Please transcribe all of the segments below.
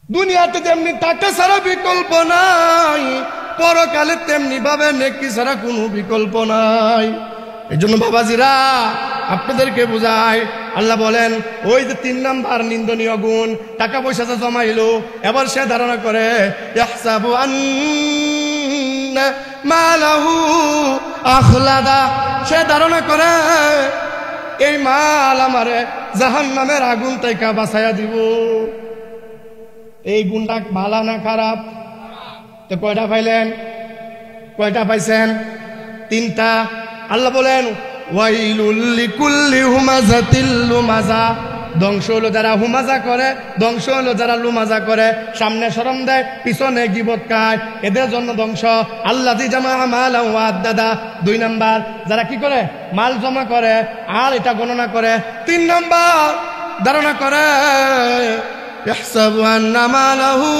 দুনিয়াতে যেমনি টাকা ছাড়া বিকল্প নাই, পরকালে তেমনি ভাবে নেকি ছাড়া কোনো বিকল্প নাই। এই জন্য বাবাজিরা আপনাদেরকে বোঝায়, আল্লাহ বলেন ওই যে 3 নাম্বার নিন্দনীয় গুণ, টাকা পয়সা জমাইলো, এবার সে ধারণা করে ইয়াহসাবু আন্না মালাহু আখলাদা, সে ধারণা করে এই মাল আমারে জাহান্নামের আগুন থেকে বাঁচাইয়া দিব। এই গুণটা ভালো না খারাপ? তো কয়টা পাইলেন? কয়টা পাইছেন? 3টা। আল্লাহ বলেন ওয়াইলুল লিকুল্লি হুমাযাতিল লুমাযা, ধ্বংস হলো যারা হুমাজা করে, ধ্বংস হলো যারা লুমাজা করে, সামনে শরম দেয় পিছনে গীবত খায়, এদের জন্য ধ্বংস। আল্লাযী জামা মালান ওয়া আদ্দাদা, 2 নাম্বার যারা কি করে? মাল জমা করে আর এটা গণনা করে। 3 নাম্বার ধারণা করে ইয়াহসাবু আন্না মালাহু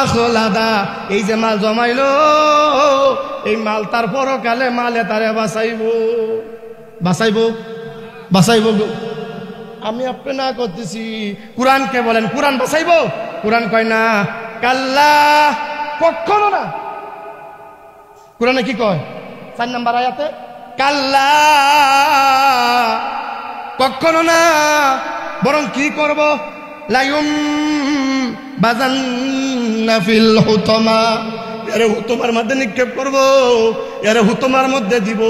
আখলাদা, এই যে মাল জমাইলো এই মাল তার পরকালে মালে তারে বাঁচাইবো। বাঁচাইবো বাঁচাইবো আমি আপনি না করতেছি, কুরআনকে বলেন কুরআন বাঁচাইবো? কুরআন কয় না, কাল্লা, কখনো না। কুরআনে কি কয়? 4 নাম্বার আয়াতে কাল্লা, কখনো না, বরং কি করব? লায়ুম বাযান্না ফিল হুতামা, এরে হুতমার মধ্যে নিক্ষেপ করব, এরে হুতমার মধ্যে দিব।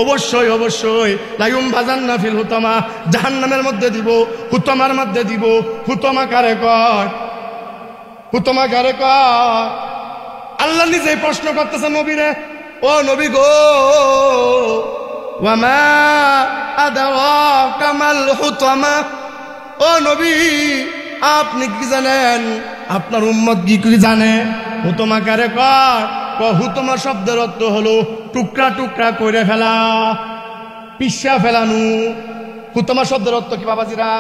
অবশ্যই অবশ্যই লায়ুম বাযান্না ফিল হুতামা, জাহান্নামের মধ্যে দিব, হুতমার মধ্যে দিব। হুতমা কারে কয়? হুতমা কারে কয়? আল্লাহ নিজেই প্রশ্ন করতেছে নবীরে, ও নবী গো, ওয়ামা আদরাকা মাল হুতামা, ও নবী আপনি কি জানেন? আপনার উম্মত কি জানে? হুতমা কারে কয়? হুতমা শব্দের অর্থ হলো টুকরা টুকরা করে ফেলা, পিষা ফেলানো। হুতমা শব্দের অর্থ কি বাবাজিরা?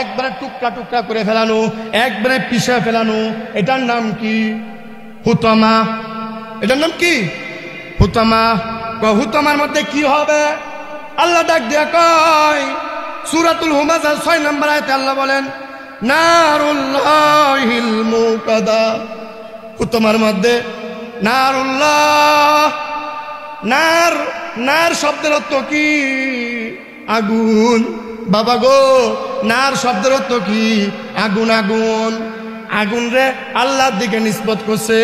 একবারে টুকরা টুকরা করে ফেলানো, একবারে পিষা ফেলানো। এটার নাম কি? হুতমা। এটার নাম কি? হুতমা। হুতমার মধ্যে কি হবে? আল্লাহ ডাক দিয়া কয় সূরাতুল হুমাযা 6 নম্বর আয়াতে আল্লাহ বলেন নারুল্লাহিল মুকাদা, হুতমার মধ্যে নারুল্লাহ। নার, নার শব্দের অর্থ কি? আগুন। বাবা গো, নার শব্দের অর্থ কি? আগুন। আগুন, আগুন রে আল্লাহর দিকে নিসবত করছে।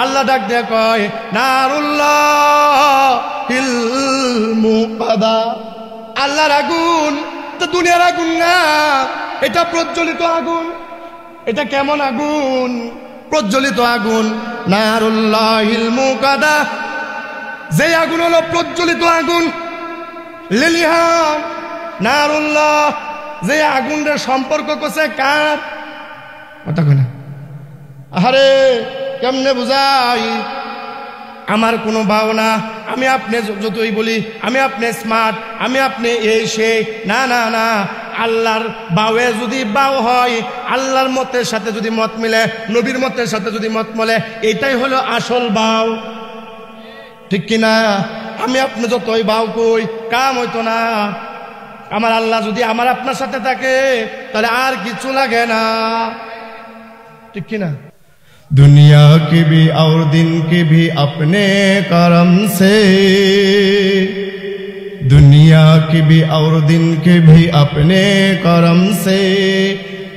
আল্লাহ ডাক দিয়ে কয় নারুল্লাহিল মুকাদা, আল্লাহর আগুন। তো দুনিয়ার আগুন না, এটা প্রজ্বলিত আগুন। এটা কেমন আগুন? প্রজ্বলিত আগুন। নারুল্লাহিল মুকাদা, যে আগুন হলো প্রজ্বলিত আগুন। লিলিহান নারুল্লাহ, যে আগুনের সম্পর্ক করছে কার? কথা কয় না। আরে কেমনে বুঝাই? আমার কোনো ভাবনা, আমি আপনি যতই বলি আমি আপনি স্মার্ট, আমি আপনি এই সেই, না না না। আল্লাহর বাউে যদি বাউ হয়, আল্লাহর মতের সাথে যদি মত মিলে, নবীর মতের সাথে যদি মত মিলে, এটাই হলো আসল বাউ, ঠিক কিনা? আমি আপনি যতই বাউ কই কাম হইতো না। আমার আল্লাহ যদি আমার আপনার সাথে থাকে তাহলে আর কিছু লাগে না, ঠিক কিনা? दुनिया की भी और दिन की भी अपने करम से, दुनिया की भी और दिन की भी अपने करम से,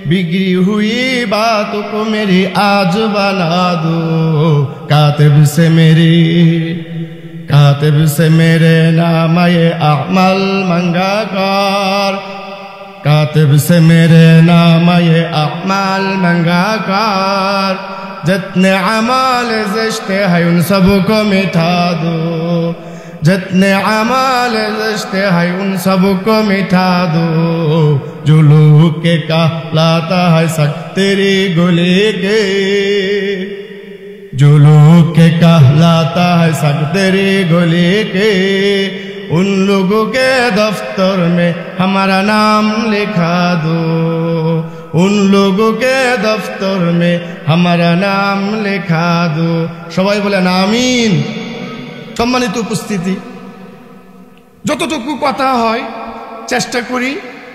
बिगड़ी हुई बात को मेरी आज बना दो। कातिब से मेरी, कातिब से मेरे नाम ये अमल मंगा कर, कातिब से मेरे नाम ये अमल मंगा कर। जितने अमाल ज़िश्ते हैं उन सबको मिटा दो, जितने अमाल ज़िश्ते हैं उन सबको मिटा दो। जो लोग के कहलाता है सक तेरी गली के, जो लोग के कहलाता है सक तेरी गली के, उन लोगों के दफ्तर में हमारा नाम लिखा दो, उन लोगों के दफ्तर में हमारा नाम लिखा दो। সবাই বলেন আমিন। সম্মানিত উপস্থিতি, যতটুকু কথা হয় চেষ্টা করি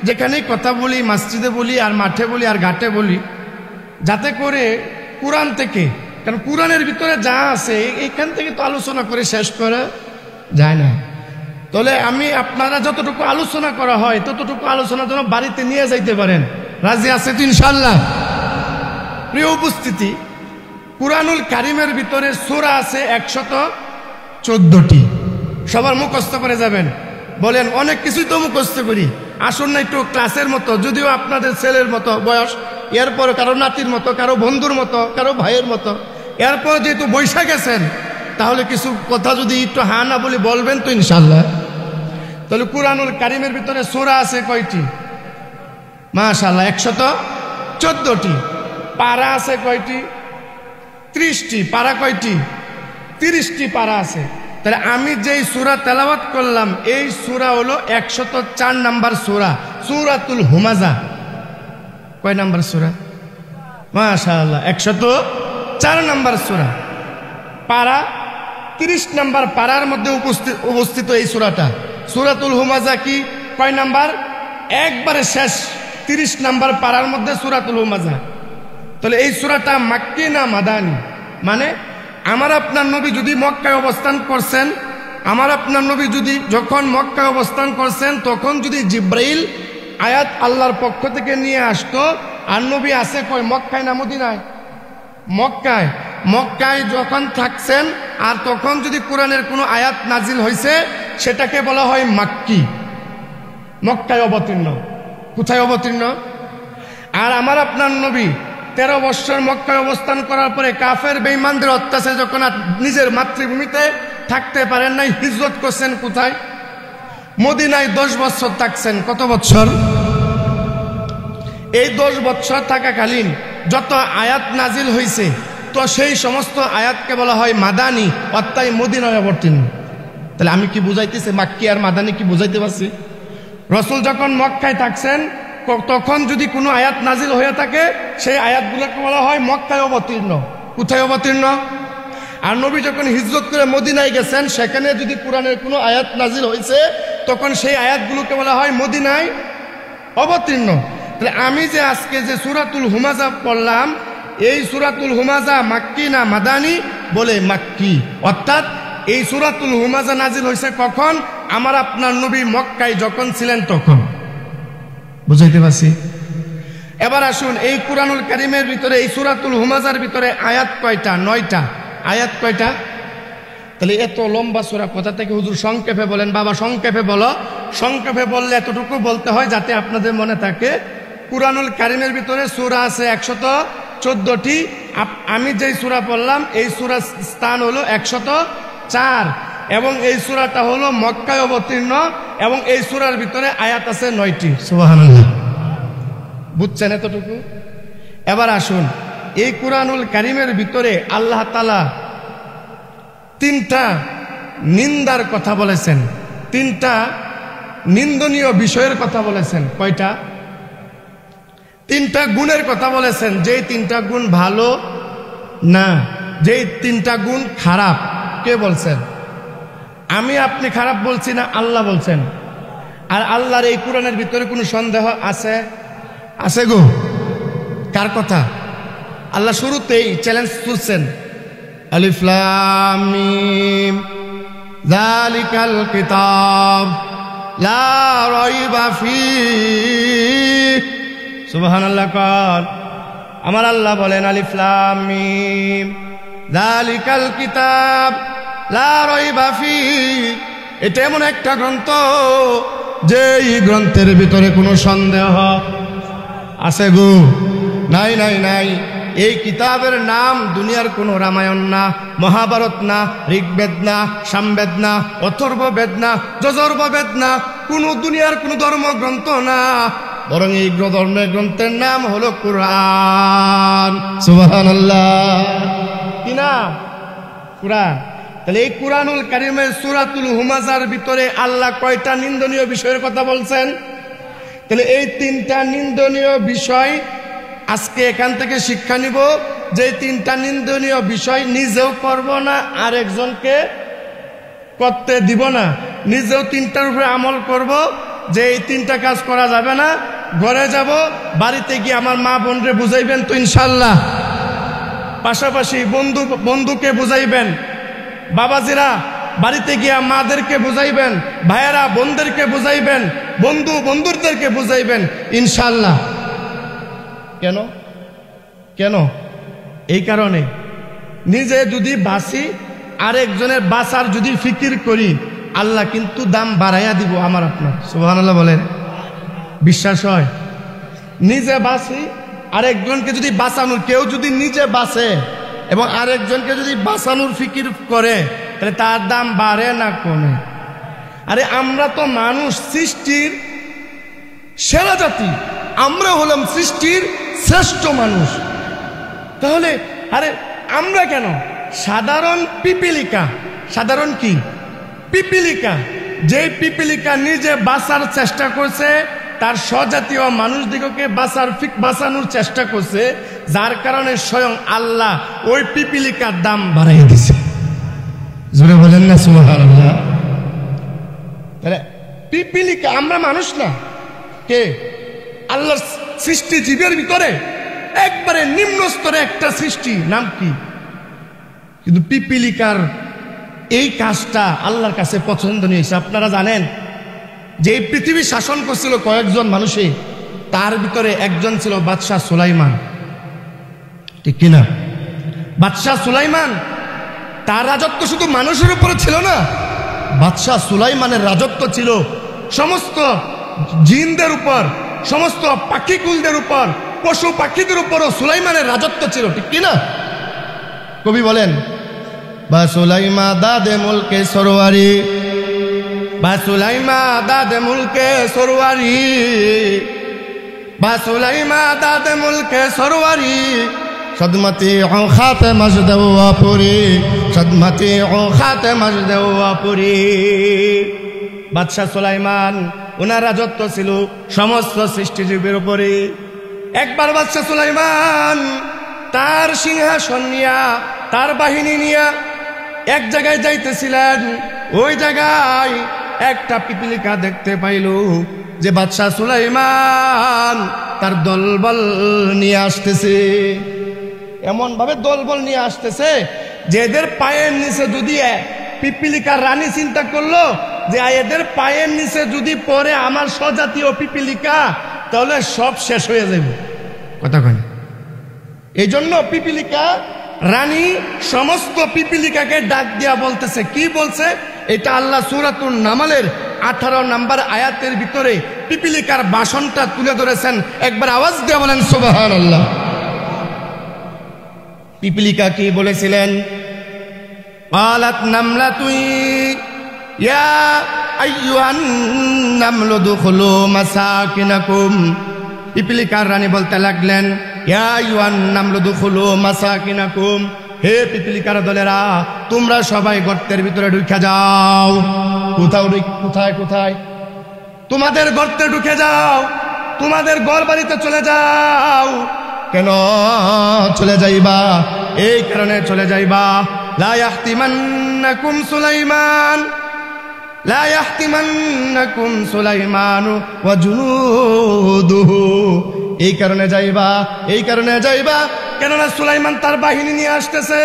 যেখানেই কথা বলি, মসজিদে বলি আর মাঠে বলি আর ঘাটে বলি, যাতে করে কোরআন থেকে, কারণ কোরআনের ভিতরে যা আছে এইখান থেকে তো আলোচনা করে শেষ করা যায় না। তাহলে আমি আপনারা যতটুকু আলোচনা করা হয় ততটুকু আলোচনার জন্য বাড়িতে নিয়ে যাইতে পারেন। রাজি আছে তো ইনশাআল্লাহ? প্রিয় উপস্থিতি, কুরআনুল কারীমের ভিতরে সূরা আছে 114টি। সবার মুখস্থ করে যাবেন। বলেন অনেক কিছুই তো মুখস্থ করি, আসুন না একটু ক্লাসের মতো, যদিও আপনাদের ছেলের মতো বয়স, এরপর কারো নাতির মতো, কারো বন্ধুর মতো, কারো ভাইয়ের মতো, এরপর যেহেতু বৈশা গেছেন তাহলে কিছু কথা যদি একটু হা না বলি বলবেন তো ইনশাআল্লাহ। তাহলে কুরআনুল কারীমের ভিতরে সূরা আছে কয়টি? মাশাআল্লাহ 114টি। পারা আছে কয়টি? 30টি। পারা কয়টি? 30টি পারা আছে। তাহলে আমি যেই সূরা তেলাওয়াত করলাম এই সূরা হলো 104 নাম্বার সূরা, সূরাতুল হুমাযা। কয় নাম্বার সূরা? মাশাআল্লাহ 104 নাম্বার সূরা। পারা 30 নাম্বার পারার মধ্যে অবস্থিত এই সূরাটা। সূরাতুল হুমাযা কি কয় নাম্বার? একবারে শেষ 30 নাম্বার পারার মধ্যে সূরাতুল হুমাযা। তাহলে এই সূরাটা মাক্কি না মাদানী? মানে আমার আপনার নবী যদি মক্কায় অবস্থান করছেন, আমার আপনার নবী যদি যখন মক্কায় অবস্থান করছেন তখন যদি জিব্রাইল আয়াত আল্লাহর পক্ষ থেকে নিয়ে আসতো, আর নবী আছে কই? মক্কায় না মদিনায়? মক্কায়। মক্কায় যখন থাকছেন আর তখন যদি কোরআনের কোনো আয়াত নাজিল হয়েছে সেটাকে বলা হয় মাক্কি, মক্কায় অবতীর্ণ। কোথায় অবতীর্ণ? আর আমার আপনার নবী 13 বৎসর মক্কায় অবস্থান করার পরে কাফের বেঈমানদের অত্যাচারে যখন নিজের মাতৃভূমিতে থাকতে পারেন নাই, হিজরত করছেন কোথায়? মদিনায় 10 বৎসর থাকছেন। কত বৎসর? এই 10 বৎসর থাকাকালীন যত আয়াত নাজিল হয়েছে তো সেই সমস্ত আয়াতকে বলা হয় মাদানী, অর্থাৎ মদিনায় অবতীর্ণ। তাহলে আমি কি বুঝাইতেছি? মাক্কি আর মাদানী কি বুঝাইতে পারছি? রাসূল যখন মক্কায় থাকছেন তখন যদি কোনো আয়াত নাজিল হয়ে থাকে সেই আয়াতগুলোকে বলা হয় মক্কায় অবতীর্ণ। কোথায় অবতীর্ণ? আর নবী যখন হিজরত করে মদিনায় গেছেন সেখানে যদি কোরআনের কোনো আয়াত নাজিল হয়েছে তখন সেই আয়াতগুলোকে বলা হয় মদিনায় অবতীর্ণ। তাহলে আমি যে আজকে যে সূরাতুল হুমাযা পড়লাম এই সূরাতুল হুমাযা মাক্কি না মাদানী? বলে মাক্কি। অর্থাৎ এই সূরাতুল হুমাযা নাজিল হয়েছে কখন? আমার আপনার নবী মক্কায় যখন ছিলেন তখন। বুঝাইতে পারছি? এবার আসুন এই কুরআনুল কারীমের ভিতরে এই সূরাতুল হুমাযার ভিতরে আয়াত কয়টা? 9টা। আয়াত কয়টা? তাহলে এত লম্বা সূরা কোথা থেকে হুজুর সংক্ষেপে বলেন? বাবা সংক্ষেপে বলো। সংক্ষেপে বললে এতটুকু বলতে হয় যাতে আপনাদের মনে থাকে। কুরআনুল কারীমের ভিতরে সূরা আছে 114টি। আমি যেই সূরা পড়লাম এই সূরার স্থান হলো 104 এবং এই সূরাটা হলো মক্কায় অবতীর্ণ এবং এই সূরার ভিতরে আয়াত আছে 9টি। সুবহানাল্লাহ। বুঝছেন এতটুকু? এবার আসুন এই কুরআনুল কারীমের ভিতরে আল্লাহ তাআলা 3টা নিন্দার কথা বলেছেন, 3টা নিন্দনীয় বিষয়ের কথা বলেছেন। কয়টা? 3টা গুণের কথা বলেছেন, যেই 3টা গুণ ভালো না, যেই 3টা গুণ খারাপ। কে বলছেন? আমি আপনি খারাপ বলছি না, আল্লাহ বলছেন। আর আল্লাহর এই কোরআনের ভিতরে কোনো সন্দেহ আছে? আছে গো? কার কথা? আল্লাহ শুরুতেই চ্যালেঞ্জ ছুড়ছেন, আলিফ লাম মিম যালিকাল কিতাব লা রাইবা ফীহ। সুবহানাল্লাহ। কার? আমার আল্লাহ বলেন আলিফ লাম মিম যালিকাল কিতাব লা রাইবা ফীহ। এটা এমন একটা গ্রন্থ যে এই গ্রন্থের ভিতরে কোনো সন্দেহ আছে গো? নাই নাই নাই। এই কিতাবের নাম দুনিয়ার কোনো রামায়ণ না, মহাভারত না, ঋগ্বেদ না, সামবেদ না, অথর্ববেদ না, যজুর্বেদ না, কোনো দুনিয়ার কোনো ধর্মগ্রন্থ না, বরং এই ধর্মের গ্রন্থের নাম হলো কুরআন। সুবহানাল্লাহ। কি নাম? কুরআন। তাহলে এই কুরআনুল কারীমের সূরাতুল হুমাযার ভিতরে আল্লাহ কয়টা নিন্দনীয় বিষয়ের কথা বলছেন? তাহলে এই 3টা নিন্দনীয় বিষয় আজকে এখান থেকে শিক্ষা নিব যে 3টা নিন্দনীয় বিষয় নিজেও করব না, আরেকজনকে করতে দিব না। নিজেও 3টার উপরে আমল করব যে এই 3টা কাজ করা যাবে না, ঘরে যাব, বাড়িতে গিয়ে আমার মা বোনরে বুঝাইবেন তো ইনশাল্লাহ। পাশাপাশি বন্ধুকে বুঝাইবেন। বাবাজিরা বাড়িতে গিয়া মাদেরকে বুঝাইবেন, ভাইয়েরা বোনদেরকে বুঝাইবেন, বন্ধুদেরকে বুঝাইবেন ইনশাল্লাহ। কেন কেন? এই কারণে নিজে যদি বাঁচি, আরেকজনের বাঁচার যদি ফিকির করি, আল্লাহ কিন্তু দাম বাড়াইয়া দিব আমার আপনার। সুবহানাল্লাহ বলেন। বিশ্বাস হয়? নিজে বাঁচি, আরেকজনকে যদি বাঁচানোর, কেউ যদি নিজে বাঁচে এবং আরেকজনকে যদি বাঁচানোর ফিকির করে, তাহলে তার দাম বাড়ে না কমে? আরে আমরা তো মানুষ, সৃষ্টির সেরা জাতি, আমরা হলাম সৃষ্টির শ্রেষ্ঠ মানুষ। তাহলে আরে আমরা কেন? সাধারণ পিপিলিকা, সাধারণ কি পিপিলিকা, যে পিপিলিকা নিজে বাঁচার চেষ্টা করছে, তার স্বজাতীয় মানুষদিগকে বাঁচানোর চেষ্টা করছে, যার কারণে স্বয়ং আল্লাহ ওই পিপিলিকার দাম বাড়াই দিছে। জোরে বলেন না সুবহানাল্লাহ। তাহলে পিপিলিকা, আমরা মানুষ না। কে? আল্লাহর সৃষ্টি জীবের ভিতরে একবারে নিম্ন স্তরে একটা সৃষ্টি, নাম কি? কিন্তু পিপিলিকার এই কাজটা আল্লাহর কাছে পছন্দনীয় হয়েছে। আপনারা জানেন যে এই পৃথিবী শাসন করছিল কয়েকজন মানুষে, তার ভিতরে একজন ছিল বাদশাহ সুলাইমান, ঠিক কিনা? বাদশাহ সুলাইমান, তার রাজত্ব শুধু মানুষের উপরে ছিল না, বাদশাহ সুলাইমানের রাজত্ব ছিল সমস্ত জিনদের উপর, সমস্ত পাখিকুলদের উপর, পশু পাখিদের উপরও সুলাইমানের রাজত্ব ছিল, ঠিক কিনা? কবি বলেন, বা সুলাইমা দাদে মুলকে সরওয়ারি, বা সুলাইমা দাদে মুলকে সরওয়ারি, বা সুলাইমা দাদে মুলকে সরওয়ারি, সদমতি ও খাতে মজদেওয়াপুরি, সদমতি ও খাতে মজদেওয়াপুরি। বাদশাহ সুলাইমান, ওনার রাজত্ব ছিল সমস্ত সৃষ্টিজীবের উপরে। একবার বাদশাহ সুলাইমান তার সিংহাসন নিয়া, তার বাহিনী নিয়া এক জায়গায় যাইতেছিলেন। ওই জায়গায় একটা পিপিলিকা দেখতে পাইল যে বাদশাহ সুলাইমান তার দলবল নিয়ে আসতেছে। এমন ভাবে দলবল নিয়ে আসতেছে যে এদের পায়ের নিচে যদি, পিপিলিকার রানী চিন্তা করলো যে এদের পায়ের নিচে যদি পড়ে আমার স্বজাতীয় পিপিলিকা, তাহলে সব শেষ হয়ে যাবে। কথা কয়? এই জন্য পিপিলিকা রানী সমস্ত পিপিলিকাকে ডাক দিয়া বলতেছে। কি বলছে? এটা আল্লাহ সূরাতুন নামলের 18 নম্বর আয়াতের ভিতরে পিপিলিকার ভাষণটা তুলে ধরেছেন। একবার আওয়াজ দিয়ে বলেন সুবহানাল্লাহ। পিপিলিকা কি বলেছিলেন? ক্বালাত নামলাতুই ইয়া আইয়ুহান নামলু দুখুলু মাসাকিনাকুম। পিপিলিকার রানী বলতে লাগলেন, ইয়া আইয়ুহান নামলু দুখুলু মাসাকিনাকুম, হে পিপিলিকার দলেরা, তোমরা সবাই গর্তের ভিতরে ঢুকে যাও। কোথায় কোথায়? তোমাদের গর্তে ঢুকে যাও, তোমাদের ঘর বাড়িতে চলে যাও। কেন চলে যাইবা? এই কারণে চলে যাইবা, লা ইয়াহতিমান্নাকুম সুলাইমান, লা ইয়াহতিমান্নাকুম সুলাইমানু ওয়া জুনুদুহু। এই কারণে যাইবা, এই কারণে যাইবা, কেননা সুলাইমান তার বাহিনী নিয়ে আসতেছে।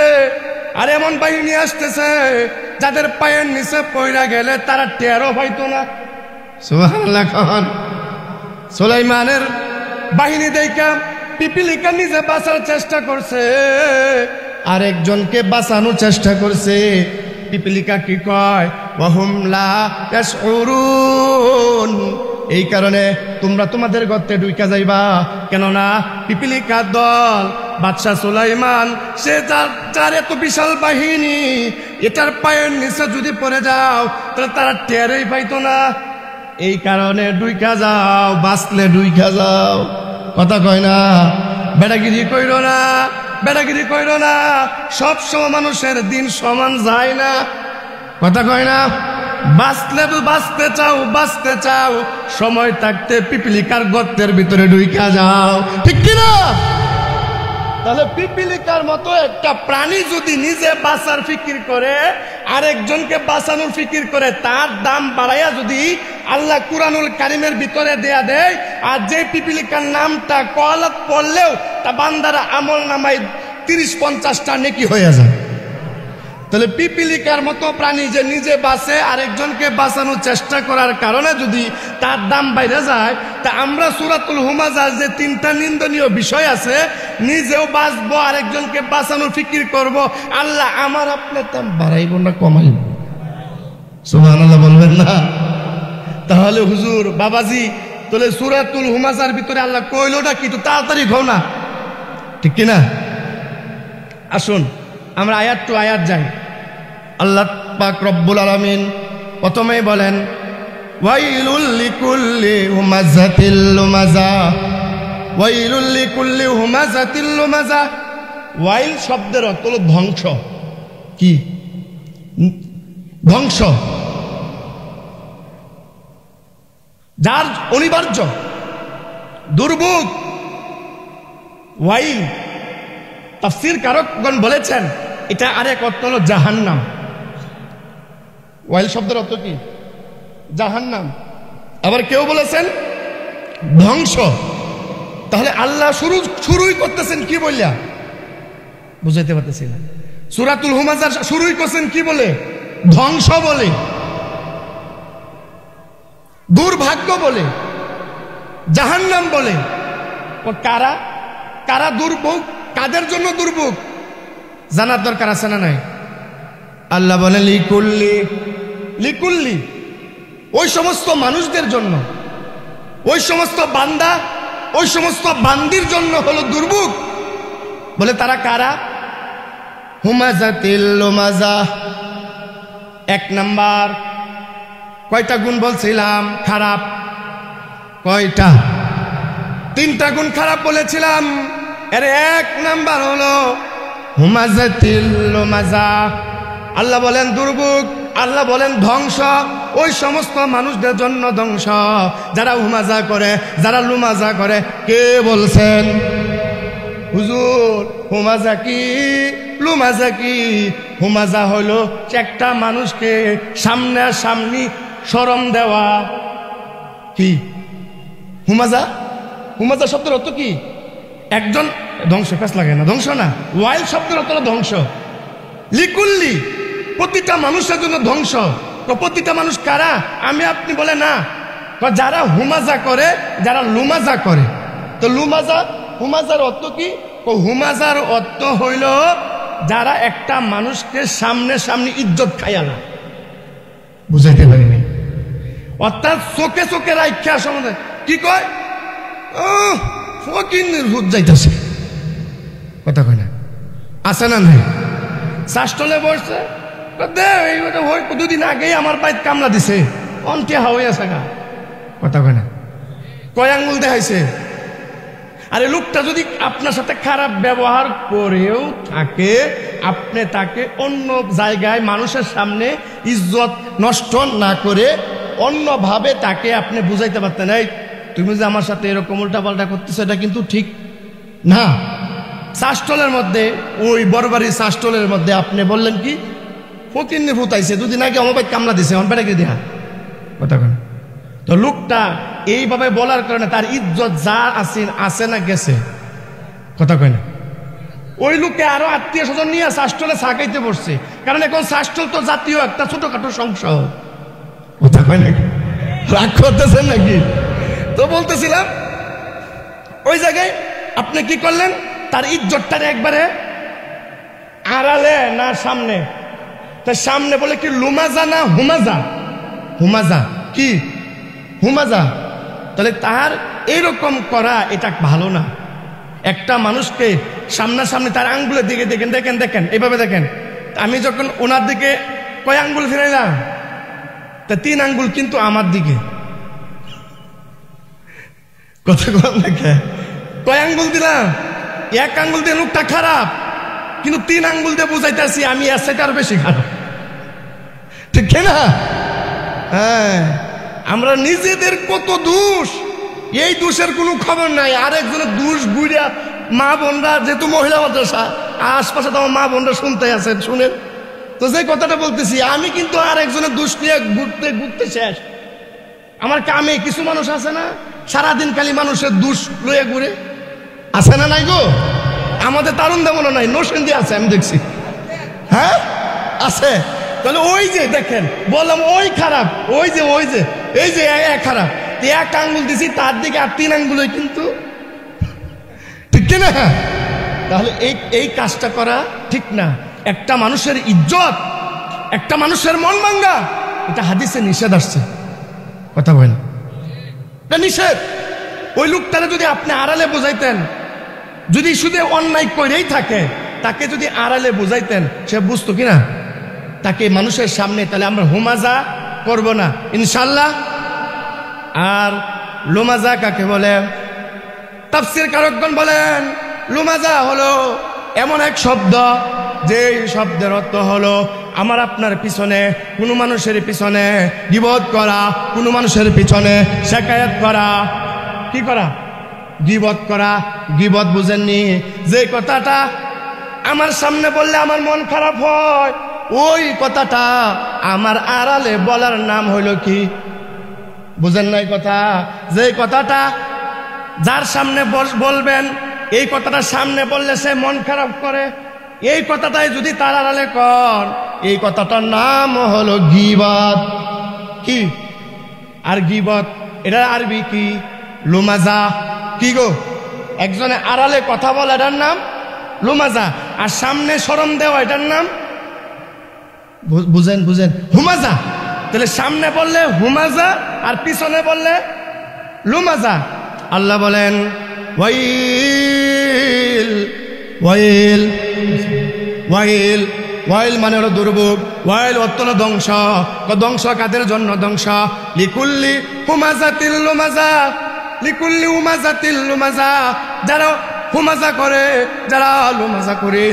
আর এমন বাহিনী নিয়ে আসতেছে যাদের পায়ের নিচে পয়রা গেলে তারা টেরও পাইতো না। সুবহানাল্লাহ। সুলাইমানের বাহিনী দেখা পিপিলিকা নিজে বাঁচার চেষ্টা করছে, আরেকজনকে বাঁচানোর চেষ্টা করছে। পিপিলিকা কি কয়? ওয়াহুম লা ইয়াশউরুন। এই কারণে তোমরা তোমাদের গর্তে ঢুইকা যাইবা, কেননা পিপিলিকার দল বাদশাহ সুলাইমান, সে যার এত বিশাল বাহিনী, এটার পায়ের নিচে যদি পড়ে যাও তাহলে তারা টেরই পাইতো না। এই কারণে ঢুইকা যাও, বাঁচলে ঢুইকা যাও। কথা কয় না? বেড়াগিরি কইরো না, বেড়াগিরি কইরো না। সব সময় মানুষের দিন সমান যায় না। কথা কয় না? বাঁচলে বাঁচতে চাও, বাঁচতে চাও, সময় থাকতে পিপিলিকার গর্তের ভিতরে ঢুইকা যাও, ঠিক কিনা? তাহলে পিপিলিকার মতো একটা প্রাণী যদি নিজে বাঁচার ফিকির করে, আরেকজনকে বাঁচানোর ফিকির করে, তার দাম বাড়াইয়া যদি আল্লাহ কুরআনুল কারীমের ভিতরে দেয়া দেয়। আর যে পিপিলিকার নামটা কলাত পড়লেও তা বান্দারা আমল নামায় 30-50টা নেকি হয়ে যায়। তাহলে পিপিলিকার মতো প্রাণী যে নিজে বাঁচে আরেকজনকে বাঁচানোর চেষ্টা করার কারণে যদি তার দাম বাইরে যায়, তা আমরা সূরাতুল হুমাজার যে 3টা নিন্দনীয় বিষয় আছে, নিজেও বাঁচবো আরেকজনকে বাঁচানোর ফিকির করব, আল্লাহ আমার আপনার দাম বাড়াইব না কমাইব? সুবহানাল্লাহ বলবেন না? তাহলে হুজুর বাবাজি, তাহলে সূরাতুল হুমাজার ভিতরে আল্লাহ কইলোটা কি? তো তাড়াতাড়ি ঘও না, ঠিক কিনা? আসুন আমরা আয়াত টু আয়াত যাই। আল্লাহ পাক রব্বুল আলামিন প্রথমেই বলেন ওয়াইলুল লিকুল্লি হুমাযাতিল লুমাযা, ওয়াইলুল লিকুল্লি হুমাযাতিল লুমাযা। ওয়াইল শব্দের অর্থ হলো ধ্বংস। কি ধ্বংস? যার অনিবার্য দুর্ভোগ। ওয়াইল তাফসীর কারকগণ বলেছেন এটা আরেক অর্থ হলো জাহান্নাম। ওয়াইল শব্দের অর্থ কি? জাহান্নাম। আবার কেউ বলেছেন ধ্বংস। তাহলে আল্লাহ শুরুই করতেছেন কি বললা? বুঝাইতে পারতেছি না। সূরাতুল হুমাজার শুরুই করছেন কি বলে? ধ্বংস বলে, দুর্ভাগ্য বলে, জাহান্নাম বলে। কারা কারা দুর্ভোগ? কাদের জন্য দুর্ভোগ জানার দরকার আছে না নাই? আল্লাহ বলে লিকুল্লি, লিকুল্লি ওই সমস্ত মানুষদের জন্য, ওই সমস্ত বান্দা, ওই সমস্ত বান্দির জন্য হলো দুর্ভোগ। বলে তারা কারা? হুমাযাতিল লুমাযা। 1 নাম্বার কয়টা গুণ বলছিলাম খারাপ? কয়টা? 3টা গুণ খারাপ বলেছিলাম। এর 1 নাম্বার হলো হুমাযাতিল লুমাযা। আল্লাহ বলেন দুর্ভোগ, আল্লাহ বলেন ধ্বংস। ওই সমস্ত মানুষদের জন্য ধ্বংস যারা হুমাজা করে, যারা লুমাজা করে। কে বলছেন হুজুর হুমাজা কি লুমাজা কি? হুমাজা হলো একটা মানুষকে সামনাসামনি শরম দেওয়া। কি হুমাজা? হুমাজা শব্দের অর্থ কি? একজন ধ্বংস, কাজ লাগে না, ধ্বংস না। ওয়াইল শব্দের অর্থ হলো ধ্বংস। লিকুল্লি প্রতিটা মানুষের জন্য ধ্বংস। তো প্রতিটা মানুষ কারা? আমি আপনি বলে না, যারা হুমাজা করে, যারা লুমাজা করে। তো লুমাজা হুমাজার অর্থ কি? হুমাজার অর্থ হইল যারা একটা মানুষকে সামনে সামনে ইজ্জত খাইয়া না। বুঝাইতে পারিনি? অর্থাৎ চোখে চোখে রাখা সমাজে কি কয়, ফকির ভূত যাইতেছে, কথা কয় না? আছে না নাই? শাসটলে বসছে, 2 দিন আগেই আমার বাইত কামলা দিছে, অনকে হাওয়াই আছে গা, কথা কয় না? কয় আঙ্গুল দেখাইছে? আরে লোকটা যদি আপনার সাথে খারাপ ব্যবহার করেও থাকে, আপনি তাকে অন্য জায়গায় মানুষের সামনে ইজ্জত নষ্ট না করে অন্যভাবে তাকে আপনি বুঝাইতে পারতেন, এই তুমি যে আমার সাথে এরকম উল্টাপাল্টা করতেছো এটা কিন্তু ঠিক না। শাসটলের মধ্যে, ওই বরবারির শাসটলের মধ্যে আপনি বললেন কি, ফকির ভূত আইছে, 2 দিন আগে আমার বাইত কামলা দিছে, অনপেটাকে দেয়া, কথা কয় না? তো লোকটা এইভাবে বলার কারণে তার ইজ্জত যা আছে না গেছে, কথা কয় না? ওই লোককে আরো আত্মীয় স্বজন নিয়ে শাসটলে সাকাইতে পড়ছে, কারণ এখন শাসটল তো জাতীয় একটা ছোটখাটো সংসদ, কথা কয় নাকি? রাগ করতেছেন নাকি? তো বলতেছিলাম ওই জায়গায় আপনি কি করলেন, তার ইজ্জতটারে একবারে আড়ালে না সামনে? তার সামনে বলে কি লুমাজা না হুমাজা? হুমাজা কি? হুমাজা। তাহলে তার এরকম করা এটা ভালো না। একটা মানুষকে সামনাসামনি তার আঙ্গুলের দিকে দেখেন, দেখেন দেখেন এইভাবে দেখেন। আমি যখন ওনার দিকে কয় আঙ্গুল ফিরাইলাম, তা 3 আঙ্গুল কিন্তু আমার দিকে, কথা কম দেখে। কয় আঙ্গুল দিলাম? 1 আঙ্গুল দিয়ে লোকটা খারাপ, কিন্তু 3 আঙ্গুল দিয়ে বুঝাইতেছি আমি এর সাথে আরো বেশি খারাপ, ঠিক না? হ্যাঁ, আমরা নিজেদের কত দোষ, এই দোষের কোনো খবর নাই। আরেকজনের দোষ বুঝা মা বোনরা, যেহেতু মহিলা মাদ্রাসা, আশপাশে তো আমার মা বোনরা শুনতে আছেন, শুনেন তো যে কথাটা বলতেছি, আমি কিন্তু আরেকজনের দোষ নিয়ে ঘুরতে ঘুরতে শেষ। আমার কামে কিছু মানুষ আছে না সারাদিন খালি মানুষের দুষ লয়ে ঘুরে, আছে না নাই গো? আমাদের তারুণ দেমন নাই, নসেন্দি আছে, আমি দেখছি। হ্যাঁ আছে। তাহলে ওই যে দেখেন বললাম ওই খারাপ, ওই যে এই যে খারাপ, এক আঙ্গুল দিছি তার দিকে আর 3 আঙ্গুলই কিন্তু ঠিক কিনা? তাহলে এই কাজটা করা ঠিক না। একটা মানুষের ইজ্জত, একটা মানুষের মন ভাঙ্গা, এটা হাদিসে নিষেধ আসছে। কথা বলেন, এটা নিষেধ। ওই লোকটারে যদি আপনি আড়ালে বোঝাইতেন, যদি শুধু অন্যায় করেই থাকে তাকে যদি আড়ালে বোঝাইতেন, সে বুঝতো কিনা তাকে মানুষের সামনে, তাহলে আমরা হুমাজা করব না ইনশাল্লাহ। আর লুমাজা কাকে বলে? তাফসীর কারকগণ বলেন লুমাজা হলো এমন এক শব্দ যে শব্দের অর্থ হলো আমার আপনার পিছনে, কোনো মানুষের পিছনে গীবত করা, কোনো মানুষের পিছনে শিকায়াত করা। কি করা? গীবত করা। গীবত বুঝেননি? যে কথাটা আমার সামনে বললে আমার মন খারাপ হয়, ওই কথাটা আমার আড়ালে বলার নাম হইল কি? বুঝেন নাই কথা? যে কথাটা যার সামনে বলবেন, এই কথাটা সামনে বললে সে মন খারাপ করে, এই কথাটাই যদি তার আড়ালে কর, এই কথাটার নাম হলো গীবত। কি? আর গীবত এটা আরবি কি? লুমাজা। কি গো? একজনে আড়ালে কথা বলা এটার নাম লুমাজা, আর সামনে শরম দেওয়া এটার নাম বুঝেন হুমাজা। তাহলে সামনে বললে হুমাজা আর পিছনে বললে লুমাজা। আল্লাহ বলেন ওয়াইল ওয়াইল ওয়াইল ওয়াইল মানে হলো দুর্ভোগ, ওয়াইল অত্যন্ত ধ্বংস। ধ্বংস কাদের জন্য? ধ্বংস লিকুল্লি হুমাজাতিল লুমাজা, লিকুল্লি হুমাজাতিল লুমাজা। যারা হুমাজা করে, যারা লুমাজা করে,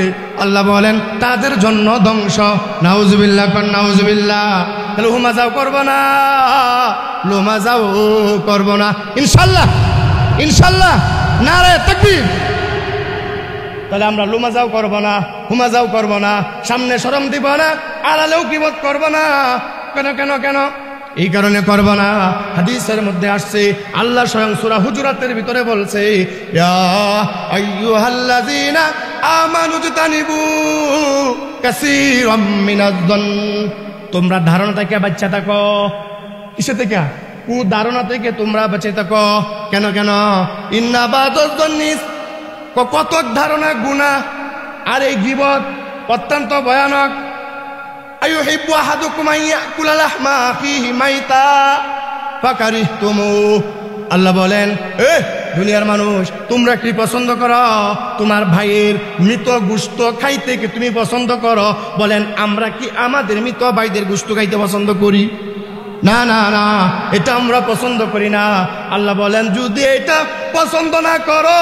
আল্লাহ বলেন তাদের জন্য ধ্বংস। নাউজুবিল্লাহ কর নাউজুবিল্লাহ। তাহলে হুমাজাও করব না, লুমাজাও করব না ইনশাল্লাহ, ইনশাল্লাহ। নারে তাকবীর। তাহলে আমরা লুমাজাও করব না, হুমাজাও করব না, সামনে শরম দিব না, আড়ালেও গীবত করব না। কেন কেন কেন? এই কারণে করব না, হাদিসের মধ্যে আসছে, আল্লাহ স্বয়ং সূরা হুজুরাতের ভিতরে বলছে, ইয়া আইয়ুহাল্লাযীনা আমানু তানিবু কাসীরাম মিনাজ-যন। তোমরা ধারণা থেকে বাঁচা থাকো। কিসে থেকে? ধারণা থেকে তোমরা বেঁচে থাকো। কেন কেন? ইন্না বাদায-যন্নি, কত ধারণা গুনাহ, আর এই গীবত অত্যন্ত ভয়ানক। আইয়ুহিব্বু আহাদুকুম আন ইয়াকুলা লাহমা আখিহি মাইতা ফাকারিহতুমু। আল্লাহ বলেন, দুনিয়ার মানুষ, তোমরা কি পছন্দ করো? তোমার ভাইয়ের মৃত গোশত খাইতে কি তুমি পছন্দ করো? বলেন আমরা কি আমাদের মৃত ভাইদের গোশত খাইতে পছন্দ করি? না না না, এটা আমরা পছন্দ করি না। আল্লাহ বলেন যদি এটা পছন্দ না করো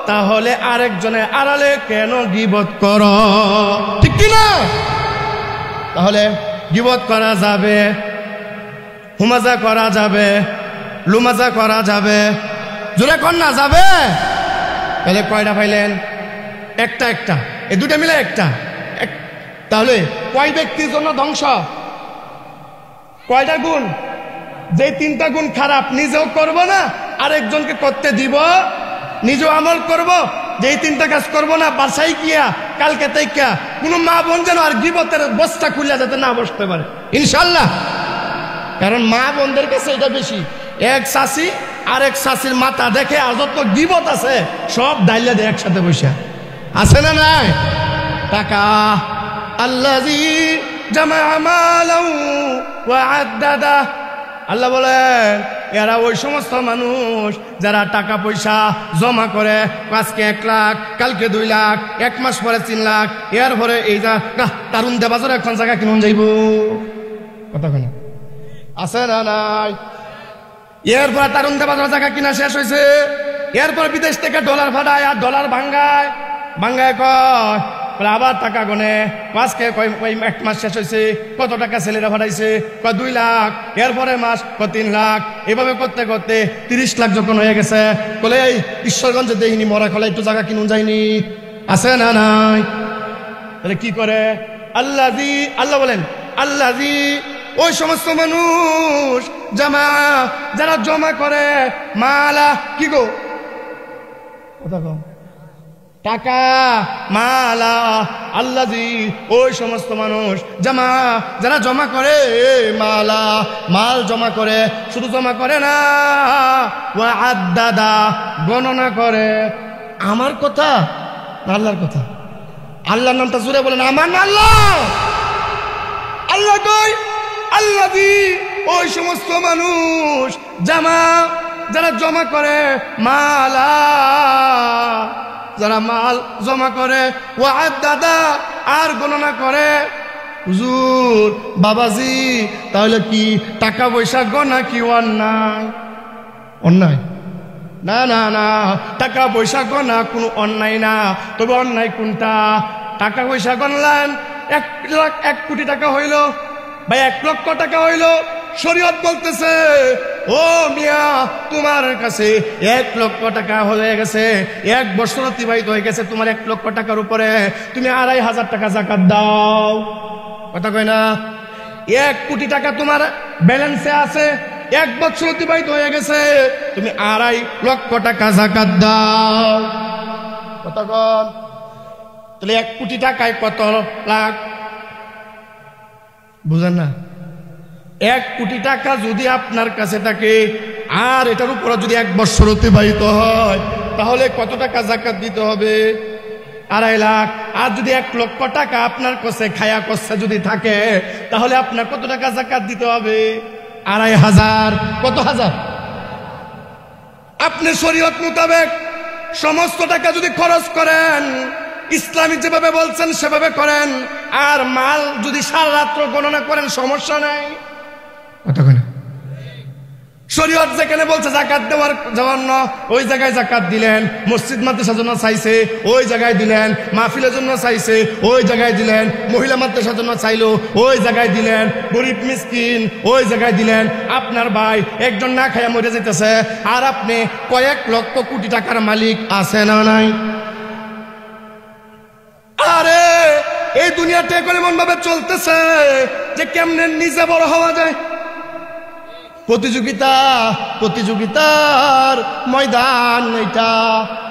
তাহলে আরেকজনের আড়ালে কেন গীবত করো? ঠিক কি না? তাহলে গীবত করা যাবে, হুমাজা করা যাবে, লুমাজা করা যাবে, জোরে কর না যাবে। তাহলে কয়টা পাইলেন? একটা একটা, এই দুটা মিলে একটা। তাহলে কয় ব্যক্তির জন্য ধ্বংস? কয়টা গুণ? যে 3টা গুণ খারাপ, নিজেও করব না, আরেকজনকে করতে দিব, নিজেও আমল করব, যেই 3টা কাজ করব না, বাসায় গিয়া কালকে থেকে কোনো মা বোন যেন আর গীবতের বস্তা খুলে যাতে না বসতে পারে ইনশাল্লাহ। কারণ মা বোনদের কাছে এটা বেশি। এক শাশি আর এক শাশির মাথা দেখে আর যত গীবত আছে সব ডাইলে দেয় একসাথে বসে। আছে না নাই? টাকা আল্লাযী জামা মালাউ ওয়া আদ্দাদা। আল্লাহ বলেন এরা ওই সমস্ত মানুষ যারা টাকা পয়সা জমা করে, আজকে 1 লাখ, কালকে 2 লাখ, 1 মাস পরে 3 লাখ, এর পরে এই যা তারুণ দেবাজরে এখন জায়গা কিনুন যাইব। কথা কেন? আছে না নাই? এরপরে তারুণ দেবাজরে জায়গা কিনা শেষ হয়েছে, এরপর বিদেশ থেকে ডলার ফাটায় আর ডলার ভাঙ্গায় কয় আবার টাকা গনে, আজকে 1 মাস শেষ হয়েছে, কত টাকা ছেলেরা ফাটাইছে? 2 লাখ, এরপরে মাস 3 লাখ, এভাবে করতে করতে 30 লাখ যখন হয়ে গেছে, বলে এই ঈশ্বরগঞ্জে দেখিনি মরা খোলা একটু জায়গা কিনুন যায়নি। আছে না নাই? তাহলে কি করে? আল্লাহ বলেন আল্লাযী, ওই সমস্ত মানুষ জামা, যারা জমা করে মালা, কি গো কথা কও, টাকা, মালা, আল্লাজি, ওই সমস্ত মানুষ জামা, যারা জমা করে মালা, মাল জমা করে, শুধু জমা করে না, ওয়া আদাদা, গণনা করে। আমার কথা না আল্লাহর কথা? আল্লাহর নামটা জুড়ে বলেন, আমার না আল্লাহ। আল্লাহ কই আল্লাজি, ওই সমস্ত মানুষ জামা, যারা জমা করে মালা, যারা মাল জমা করে, ওয়াদাদা, আর গণনা করে। হুজুর বাবাজি, তাহলে কি টাকা পয়সা গণা কি অন্যায়? অন্যায় না, না না, টাকা পয়সা গণা কোনো অন্যায় না। তবে অন্যায় কোনটা? টাকা পয়সা গণলেন, 1 কোটি টাকা হইল বা 1 লক্ষ টাকা হইল, শরীয়ত বলতেছে ও মিয়া, তোমার কাছে 1 লক্ষ টাকা হয়ে গেছে, 1 বছর অতিবাহিত হয়ে গেছে, তোমার 1 লক্ষ টাকার উপরে তুমি 2,500 টাকা যাকাত দাও। কথা কয় না? 1 কোটি টাকা তোমার ব্যালেন্সে আছে, 1 বছর অতিবাহিত হয়ে গেছে, তুমি 2.5 লক্ষ টাকা যাকাত দাও। কথা কন? তাহলে 1 কোটি টাকায় কত লাখ? বুঝেন না? 1 কোটি টাকা যদি আপনার কাছে থাকে, আর এটার উপরে যদি 1 বছর অতিবাহিত হয়, তাহলে কত টাকা যাকাত দিতে হবে? 2.5 লাখ। আর যদি 1 লক্ষ টাকা আপনার কাছে খায়া কষে যদি থাকে, তাহলে আপনার কত টাকা যাকাত দিতে হবে? 2,500। কত হাজার? আপনি শরীয়ত মোতাবেক সমস্ত টাকা যদি খরচ করেন, ইসলামী যেভাবে বলছেন সেভাবে করেন, আর মাল যদি সারা রাত্র গণনা করেন, সমস্যা নাই। কথা কয় না? শরীয়ত যেখানে বলছে যাকাত দেওয়ার জন্য, ওই জায়গায় যাকাত দিলেন। মসজিদ মাদ্রাসার জন্য চাইছে, ওই জায়গায় দিলেন। মাহফিলের জন্য চাইছে, ওই জায়গায় দিলেন। মহিলা মাদ্রাসার জন্য চাইলো, ওই জায়গায় দিলেন। গরিব মিসকিন, ওই জায়গায় দিলেন। আপনার ভাই একজন না খাইয়া মরে যেতেছে, আর আপনি কয়েক লক্ষ কোটি টাকার মালিক, আছে না নাই? আরে এই দুনিয়াটা এখন এমন ভাবে চলতেছে যে কেমনে নিজে বড় হওয়া যায়। প্রতিযোগিতা, প্রতিযোগিতার ময়দান। এটা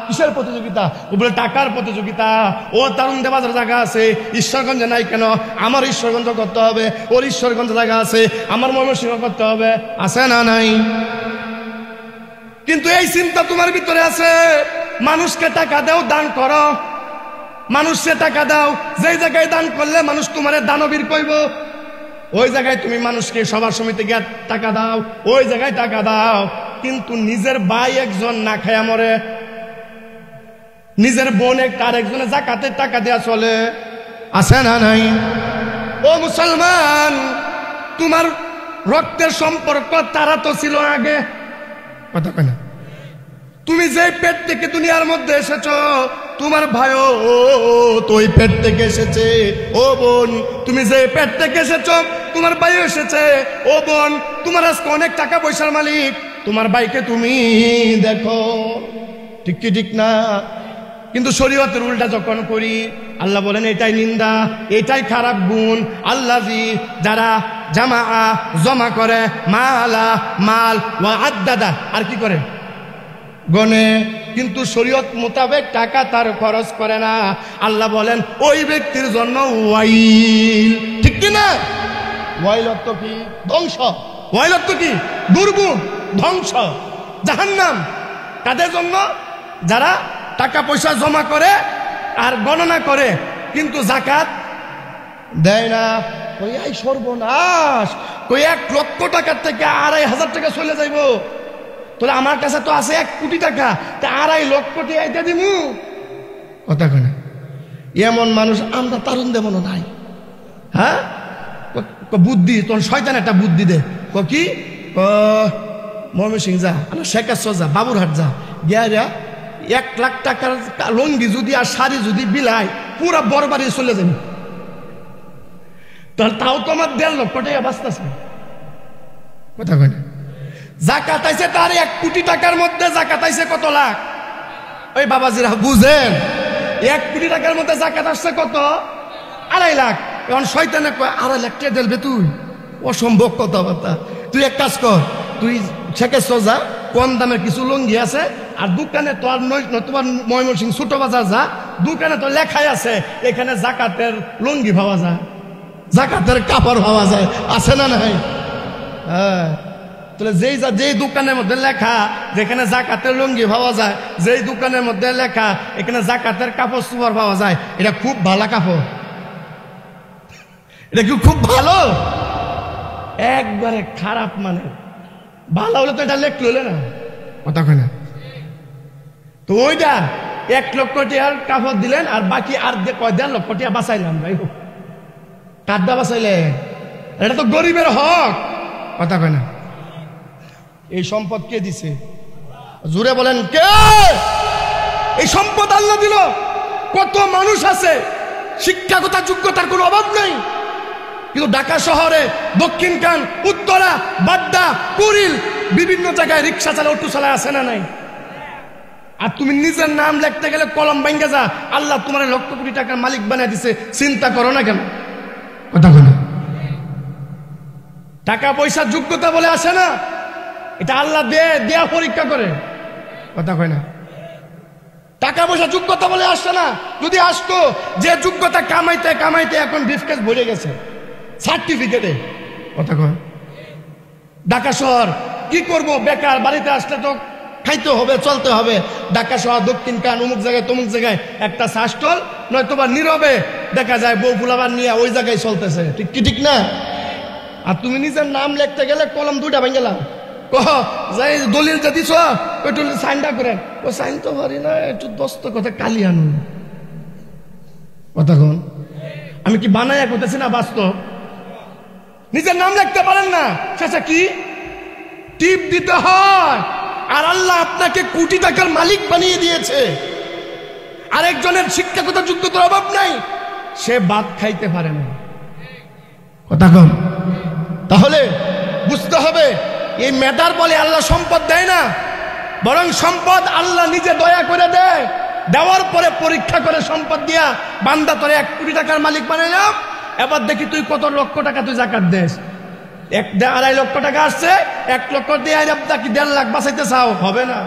কিসের প্রতিযোগিতা? ও বলে টাকার প্রতিযোগিতা। ও তারুণ্ডে বাজার জায়গা আছে, ঈশ্বরগঞ্জে নাই কেন? আমার ঈশ্বরগঞ্জ করতে হবে। ওর ঈশ্বরগঞ্জে জায়গা আছে, আমার ময়মনসিংহ করতে হবে। আছে না নাই? কিন্তু এই চিন্তা তোমার ভিতরে আছে, মানুষকে টাকা দাও, দান করো, মানুষকে টাকা দাও। যেই জায়গায় দান করলে মানুষ তোমার দানবীর কইব, ওই জায়গায় তুমি মানুষকে সভা সমিতি গিয়ে টাকা দাও, ওই জায়গায় টাকা দাও। কিন্তু নিজের ভাই একজন না খায়া মরে, নিজের বোন আর একজনে যাকাতের টাকা দেয়া চলে। আছে না নাই? ও মুসলমান, তোমার রক্তের সম্পর্ক তারা তো ছিল আগে। কথা কয় না? তুমি যে পেট থেকে দুনিয়ার মধ্যে এসেছো, তোমার ভাইও তো ওই পেট থেকে এসেছে। ও বোন, তুমি যে পেট থেকে এসেছো, তোমার ভাইও এসেছে। ও বোন, তোমার আজকে অনেক টাকা পয়সার মালিক, তোমার ভাইকে তুমি দেখো। ঠিক কি ঠিক না? কিন্তু শরীয়তের উল্টা যখন করি, আল্লাহ বলেন এটাই নিন্দা, এটাই খারাপ গুণ। আল্লাজি, যারা জামা জমা করে, মালা, মাল, ওয়া আদাদা, আর কি করে? গনে। কিন্তু শরীয়ত মোতাবেক টাকা তার খরচ করে না। আল্লাহ বলেন ওই ব্যক্তির জন্য ওয়াইল। ঠিক কি না? ওয়াইল অর্থ কি? ধ্বংস। ওয়াইল অর্থ কি? দুর্ভোগ, ধ্বংস, জাহান্নাম। তাদের জন্য যারা টাকা পয়সা জমা করে আর গণনা করে কিন্তু যাকাত দেয় না। ওই এই সর্বনাশ, ওই 1 লক্ষ টাকার থেকে 2,500 টাকা চলে যাইব। তাহলে আমার কাছে তো আছে 1 কোটি টাকা, তা 2.5 লক্ষ টাকা এটা দিমু। কথা কয় না? এমন মানুষ আমরা তারুণ দেব নাই। হ্যাঁ, বুদ্ধি তোর শয়তান একটা বুদ্ধি দে। কি? ময়মনসিংহ যা, শেখাচ্ছ যা, বাবুরহাট যা, গিয়া 1 লাখ টাকার লঙ্গি যদি আর শাড়ি যদি বিলাই, পুরা বরবারি চলে যাবে। তাহলে তাও তো আমার 1.5 লক্ষ টাকা বাঁচতেছে। কথা কয় না? যাকাত আইছে তার 1 কোটি টাকার মধ্যে, যাকাত আইছে কত লাখ? ওই বাবাজিরা বুঝেন, 1 কোটি টাকার মধ্যে যাকাত আসছে কত? 2.5 লাখ। এখন শয়তানে কয় 2.5 লাখ টাকা দিলবে তুই? অসম্ভব কথাবার্তা। তুই এক কাজ কর, তুই ছেকে সোজা কম দামের কিছু লুঙ্গি আছে, আর দোকানে তো আর তোমার ময়মনসিংহ ছোট বাজার যা, দোকানে তো লেখাই আছে এখানে জাকাতের লুঙ্গি পাওয়া যায়, জাকাতের কাপড় পাওয়া যায়, আছে না নাই? হ্যাঁ, তাহলে যেই দোকানের মধ্যে লেখা যেখানে জাকাতের লুঙ্গি পাওয়া যায়, যেই দোকানের মধ্যে লেখা এখানে জাকাতের কাপড় সুপার পাওয়া যায়, এটা খুব ভালো কাপড়, এটা কি খুব ভালো? একবারে খারাপ, মানে ভালো হলে তো এটা লেখলো না, কথা কয় না? তো ওইটা 1 লক্ষ টাকার কাপড় দিলেন, আর বাকি আর 1.5 লক্ষ টাকা বাঁচাইলাম। ভাই কাটটা বাঁচাইলে, এটা তো গরিবের হক, কথা কয় না? এই সম্পদ কে দিছে? জুড়ে বলেন কে? এই সম্পদ আল্লাহ দিল। কত মানুষ আছে শিক্ষাগত যোগ্যতার কোনো অভাব নাই, কিন্তু ঢাকা শহরে দক্ষিণখান, উত্তরা, বাড্ডা, কুড়িল বিভিন্ন জায়গায় রিক্সা চালায়, অটো চালায়, আছে না নাই? আর তুমি নিজের নাম লিখতে গেলে কলম ভাঙ্গে যা, আল্লাহ তোমার লক্ষ কোটি টাকার মালিক বানিয়ে দিছে, চিন্তা করো না কেন? কথা বলে টাকা পয়সার যোগ্যতা বলে আসে না, এটা আল্লাহ দেয়া পরীক্ষা করে, কথা কয় না? টাকা পয়সা যোগ্যতা বলে আসছে না। যদি আসতো, যে যোগ্যতা কামাইতে কামাইতে এখন ব্রিফকেস ভরে গেছে সার্টিফিকেটে, কথা কয়? ঢাকা শহর কি করব, বেকার, বাড়িতে আসলে তো খাইতে হবে, চলতে হবে। ঢাকা শহর দক্ষিণ কান অমুক জায়গায় তমুক জায়গায় একটা শাসটল, নয়তো বা নীরবে দেখা যায় বউ ফুলাবার নিয়ে ওই জায়গায় চলতেছে, ঠিক কি ঠিক না? আর তুমি নিজের নাম লিখতে গেলে কলম 2টা ভেঙে গেলাম, কহ যাই দলিল যা দিছ ওইটু সাইনটা করেন, ও সাইন তো পারি না, একটু দস্ত কথা কালি আনুন, কথা কন? আমি কি বানাইয়া করতেছি না? বাস্তব নিজের নাম লিখতে পারেন না, সেটা কি টিপ দিতে হয়। আর আল্লাহ আপনাকে কোটি টাকার মালিক বানিয়ে দিয়েছে, আরেকজনের শিক্ষাগত যোগ্যতার অভাব নাই, সে ভাত খাইতে পারে না, কথা কন? তাহলে বুঝতে হবে এই মেধার বলে আল্লাহ সম্পদ দেয় না, বরং সম্পদ আল্লাহ নিজে দয়া করে দেয়, দেওয়ার পরে পরীক্ষা করে সম্পদ দিয়া, বান্দা তোরে 1 কোটি টাকার মালিক বানাইলাম, এবার দেখি তুই কত লক্ষ টাকা তুই জাকাত দেস। 1.5 লক্ষ টাকা আসছে, 1 লক্ষ দিয়ে কি 1.5 লাখ বাঁচাইতে চাও? হবে না,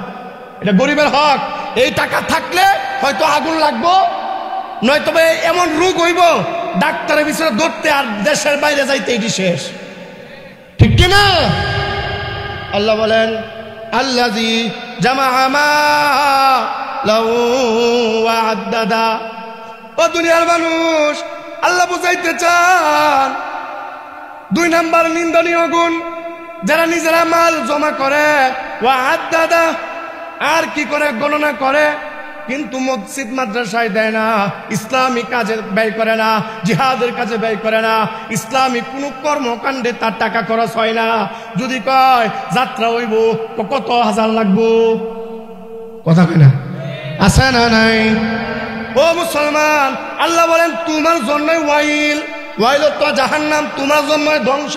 এটা গরিবের হক। এই টাকা থাকলে হয়তো আগুন লাগবো, নয়তো এমন রোগ হইব ডাক্তারের পিছনে ধরতে আর দেশের বাইরে যাইতে এটি শেষ, ঠিক কিনা? আল্লাহ বলেন আল্লাযী জামাআ মালাহু ওয়া আদ্দাদা। ও দুনিয়ার মানুষ, আল্লাহ বুঝাইতে চান 2 নাম্বার নিন্দনীয় গুণ, যারা নিজেরা মাল জমা করে, ওয়া আদ্দাদা, আর কি করে? গণনা করে, কিন্তু মসজিদ মাদ্রাসায় দেয় না, ইসলামী কাজে ব্যয় করে না, জিহাদের কাজে ব্যয় করে না, ইসলামী কোন কর্মকাণ্ডে তার টাকা খরচ হয় না। যদি কয় যাত্রা হইব, কত হাজার লাগবো, কথা কয় না? আছে না নাই? ও মুসলমান, আল্লাহ বলেন তোমার জন্যই ওয়াইল, ওয়াইল তো জাহান্নাম, তোমার জন্যই ধ্বংস।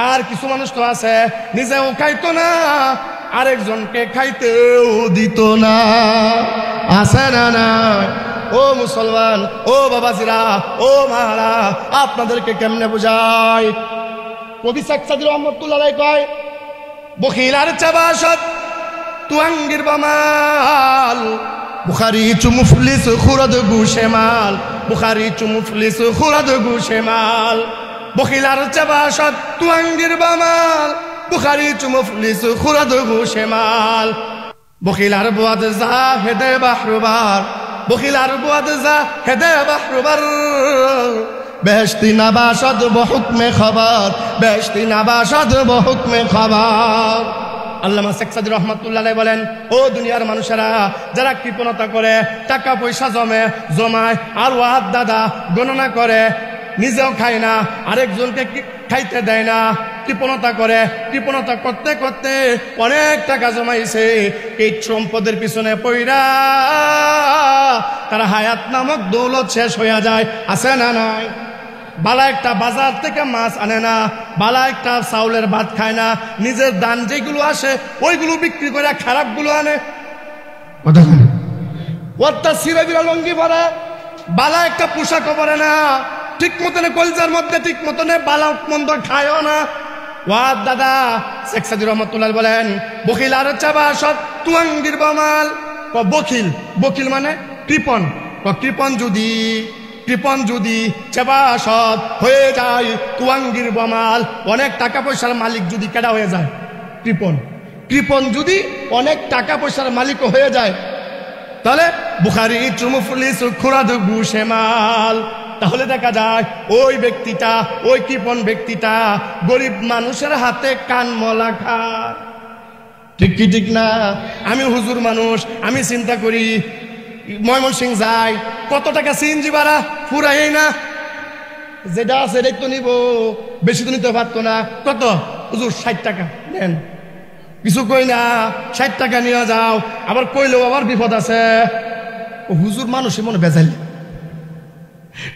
আর কিছু মানুষ তো আছে নিজেও খাইতো না, আরেকজনকে খাইতেও দিত না, আছে না নাই? ও মুসলমান, ও বাবাজিরা, ও মারা, আপনাদেরকে কেমনে বুঝাই? কবি শেখ সাদী রহমতুল্লাহ আলাইহি কয়, বখিলার চাবাসত তুয়াঙ্গির বামাল, বুখারি চু মুফলিস খুরদ গুশে মাল, বুখারি চু মুফলিস খুরদ গুশে মাল। বখিলার চাবাসত তুয়াঙ্গির বামাল, বুখারি চু মুফলিস খুরদ গুশে মাল। বখিলার বুয়াদ যা হেদে বাহরুবার, বখিলার বুয়াদ যা হেদে বাহরুবার। বেহেশতি নাবাসদ বহুকমে খবর, বেহেশতি নাবাসদ বহুকমে খবর। আল্লামা শেখ সাদী রহমাতুল্লাহ আলাইহি বলেন, ও দুনিয়ার মানুষেরা, যারা কৃপণতা করে, টাকা পয়সা জমায়, আর ওয়াদ দাদা গণনা করে, নিজেও খায় না, আরেকজনকে খাইতে দেয় না, কৃপণতা করে, কৃপণতা করতে করতে অনেক টাকা জমাইছে, এই সম্পদের পিছনে পইরা তার হায়াত নামক দৌলত শেষ হয়ে যায়, আছে না নাই? বালা একটা বাজার থেকে মাছ আনে না, বালা একটা চাউলের ভাত খায় না, নিজের দান যেগুলো আসে ওইগুলো বিক্রি করে খারাপ গুলো আনে, ওটা সিরাবিরা লঙ্গি পরে, বালা একটা পোশাকও পরে না, ঠিক মতনে কলজার মধ্যে ঠিক মতনে বালা মন্দ খায়ও না, ওয়াদ দাদা শেখ সাদি রহমতুল্লাহ বলেন বখিল আর চাবা সৎ তুয়াঙ্গির বমাল। বখিল, বখিল মানে কৃপণ। কৃপণ যদি চেবা সৎ হয়ে যায় তুয়াঙ্গির বমাল, অনেক টাকা পয়সার মালিক যদি কেডা হয়ে যায়, কৃপণ যদি অনেক টাকা পয়সার মালিক হয়ে যায়, তাহলে বুখারী চুমুফলিস খুরাদ গুশেমাল। তাহলে দেখা যায় ওই ব্যক্তিটা, ওই কৃপণ ব্যক্তিটা গরিব মানুষের হাতে কান মলা খায়। ঠিক কি ঠিক না? আমি হুজুর মানুষ, আমি চিন্তা করি ময়মনসিং যাই, কত টাকা সিএনজি ভাড়া ফুরাই না, যেটা আছে সেটাই তো নিব, বেশি তো নিতে পারতো না। কত হুজুর? 60 টাকা নেন, কিছু কই না, 60 টাকা নিয়ে যাও। আবার কইলেও আবার বিপদ আছে। ও হুজুর মানুষই মনে বেজাইল,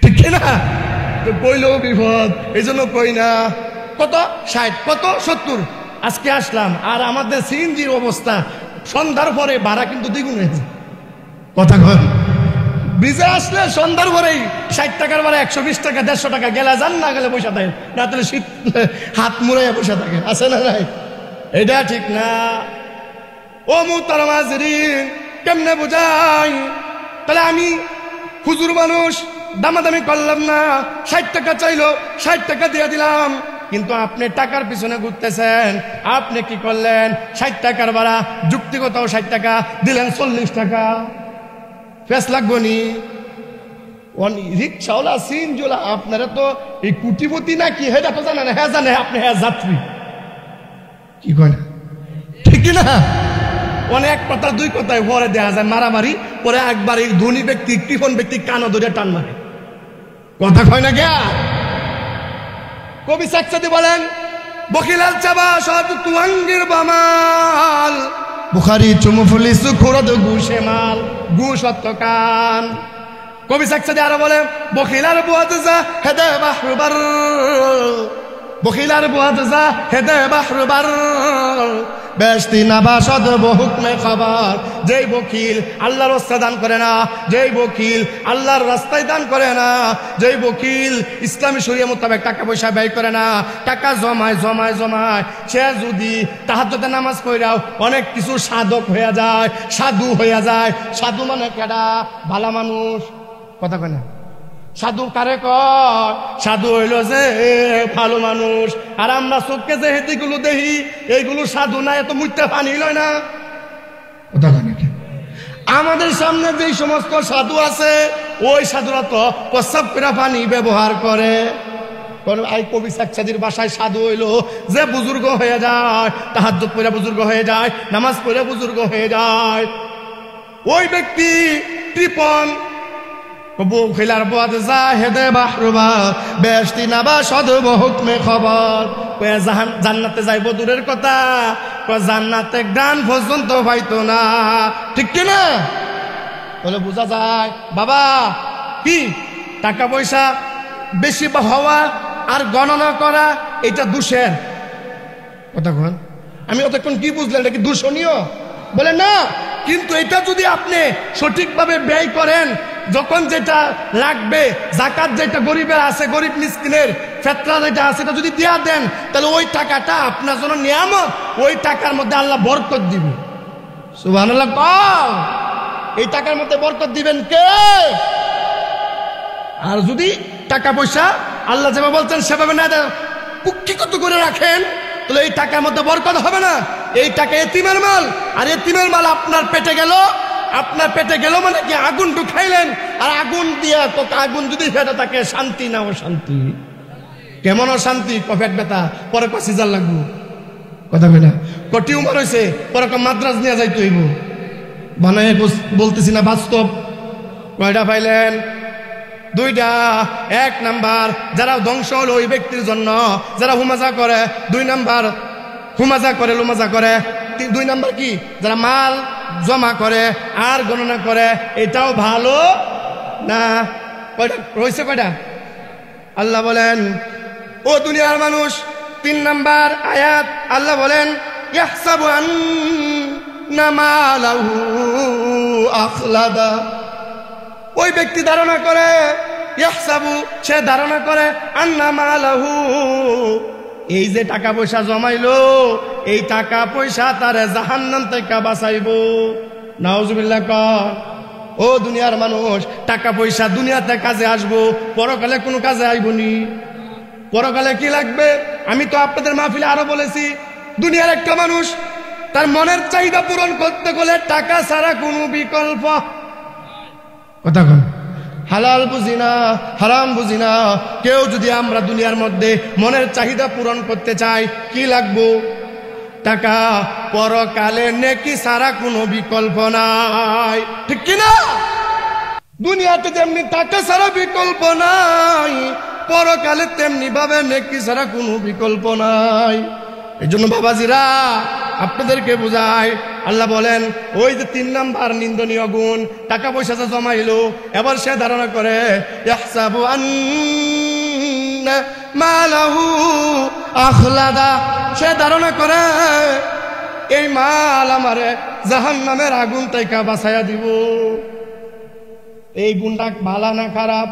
ঠিক না? কইলেও বিপদ, এই জন্য কই না। কত? 60, কত? 70। আজকে আসলাম, আর আমাদের সিএনজির অবস্থা সন্ধ্যার পরে ভাড়া কিন্তু দ্বিগুণ হয়েছে। কথা কর, ব্রিজে আসলে সন্ধ্যার পরেই 60 টাকার ভাড়া 120 টাকা, 150 টাকা। গেলে যান, না গেলে পয়সা দেয় না, তাহলে শীত হাত মুড়াইয়া পয়সা থাকে, আছে না নাই? এটা ঠিক না। ও মুহতারাম হাজিরিন, কেমনে বুঝাই? তাহলে আমি হুজুর মানুষ, দামাদামি করলাম না, 60 টাকা চাইলো, 60 টাকা দিয়ে দিলাম। কিন্তু আপনি টাকার পিছনে ঘুরতেছেন। আপনি কি করলেন? 60 টাকার ভাড়া যুক্তিগতও 60 টাকা দিলেন, 40 টাকা। ফেস লাগবো নি? রিক্সাওয়ালা সিনজোলা আপনারা তো এই কুটিপতি নাকি হেটা তো জানে না। হ্যাঁ জানে, আপনি হ্যাঁ যাত্রী, কি কয় না? ঠিক না? অনেক কথা, দুই কথায় পরে দেখা যায় মারামারি, পরে একবার এই ধনী ব্যক্তি, কৃপণ ব্যক্তি কানো ধরে টান মারে। কথা কয় না গিয়া? কবি শেখ সাদি বলেন বখিলাল চাবা সৎ তুয়াঙ্গির বামাল। বুখারী চুমুফলিস খুরাদ গুশেমাল। গু সত্য কান। কবি শেখ সাদি আরো বলে বখিলার বুয়াদ যা হেদে বাহরুবার, বখিলার বুয়াদ যা হেদে বাহরুবার। বেশতি নাবাসদ বহুকমে খবর। যেই বকিল আল্লাহর রাস্তায় দান করে না, যেই বকিল আল্লাহর রাস্তায় দান করে না, যেই বকিল ইসলামী শরিয়া মোতাবেক টাকা পয়সা ব্যয় করে না, টাকা জমায় জমায় জমায়, সে যদি তাহাজ্জুদে নামাজ পড়াও অনেক কিছু সাধক হয়ে যায়, সাধু হয়ে যায়। সাধু মানে কেডা? ভালো মানুষ। কথা কয় না? সাধু কারে কয়? সাধু হইল যে ভালো মানুষ। আর আমরা চোখকে যে হেতিগুলো দেখি, এইগুলো সাধু না, এত মুইতে পানি লয় না। কথা কয় না? আমাদের সামনে যে সমস্ত সাধু আছে, ওই সাধুরা তো প্রস্রাব করে পানি ব্যবহার করে। এই কবি শেখ সাদির বাসায় সাধু হইল যে বুজুর্গ হয়ে যায়, তাহাজ্জুদ পড়ে বুজুর্গ হয়ে যায়, নামাজ পড়ে বুজুর্গ হয়ে যায়। ওই ব্যক্তি কৃপণ। বখিলার বুয়াদ যা হেদে বাহরুবা। বেশতি নাবাসদ বহুকমে খবর। জান্নাতে যাইব দূরের কথা, জান্নাতে গান পর্যন্ত পাইতো না। ঠিক কিনা? বলে বোঝা যায় বাবা কি টাকা পয়সা বেশি হওয়া আর গণনা করা এটা দোষের কথা কন। আমি অতক্ষণ কি বুঝলেন? এটা কি দূষণীয়? বলে না, কিন্তু এটা যদি আপনি সঠিকভাবে ব্যয় করেন, যখন যেটা লাগবে, যাকাত যেটা গরিবের আছে, গরিব মিসকিনের ফিতরা যেটা আছে, এটা যদি দেয়া দেন, তাহলে ওই টাকাটা আপনার জন্য নিয়ামত। ওই টাকার মধ্যে আল্লাহ বরকত দিবে। সুবহানাল্লাহ। এই টাকার মধ্যে বরকত দিবেন কে? আর যদি টাকা পয়সা আল্লাহ যেভাবে বলছেন সেভাবে না দেন, কুক্ষিগত করে রাখেন, তাহলে এই টাকার মধ্যে বরকত হবে না। এই টাকা এতিমের মাল, আর এতিমের মাল আপনার পেটে গেল। আপনার পেটে গেল মানে কি? আগুন ঢুকাইলেন, আর আগুন দিয়া তো আগুন যদি ফেটে থাকে, শান্তি না অশান্তি? কেমন অশান্তি? পেট ব্যথা, পরে সিজার লাগবো। কথা কই না? টিউমার হয়েছে, পরে মাদ্রাজ নিয়ে যাইতে হইব। বানায় বলতেছি না, বাস্তব। কয়টা পাইলেন? 2টা। 1 নাম্বার, যারা ধ্বংস হলো ওই ব্যক্তির জন্য, যারা হুমাজা করে। 2 নাম্বার, হুমাজা করে, লুমাজা করে। 2 নাম্বার কি? যারা মাল জমা করে আর গণনা করে, এটাও ভালো না। কয়টা রয়েছে? কয়টা? আল্লাহ বলেন ও দুনিয়ার মানুষ, 3 নাম্বার আয়াত আল্লাহ বলেন ইয়াহসাবু আন্না মালাহু আখলাদা। ওই ব্যক্তি ধারণা করে, ইয়াহসাবু সে ধারণা করে, আন্না মালাহু এই যে টাকা পয়সা জমাইলো এই টাকা পয়সা তারে জাহান্নাম থেকে বাঁচাইবো। নাউজুবিল্লাহ কর। ও দুনিয়ার মানুষ, টাকা পয়সা দুনিয়াতে কাজে আসবো, পরকালে কোনো কাজে আইবনি। পরকালে কি লাগবে? আমি তো আপনাদের মাহফিলে আরো বলেছি, দুনিয়ার একটা মানুষ তার মনের চাহিদা পূরণ করতে গেলে টাকা ছাড়া কোনো বিকল্প কথা কন। হালাল বুঝি না, হারাম বুঝি না, কেউ যদি আমরা দুনিয়ার মধ্যে মনের চাহিদা পূরণ করতে চাই কি লাগবো? টাকা। পরকালে নেকি ছাড়া কোনো বিকল্প নাই, ঠিক কিনা? দুনিয়াতে যেমনি টাকা ছাড়া বিকল্প নাই, পরকালে তেমনি ভাবে নেকি ছাড়া কোনো বিকল্প নাই। এই জন্য বাবাজিরা আপনাদেরকে বুঝায়, আল্লাহ বলেন ওই যে 3 নাম্বার নিন্দনীয় গুণ, টাকা পয়সা জমাইলো, এবার সে ধারণা করে ইয়াহসাবু আন্না মালাহু আখলাদা, সে ধারণা করে এই মাল আমারে জাহান্নামের আগুন থেকে বাঁচাইয়া দিব। এই গুণটা ভালো না খারাপ?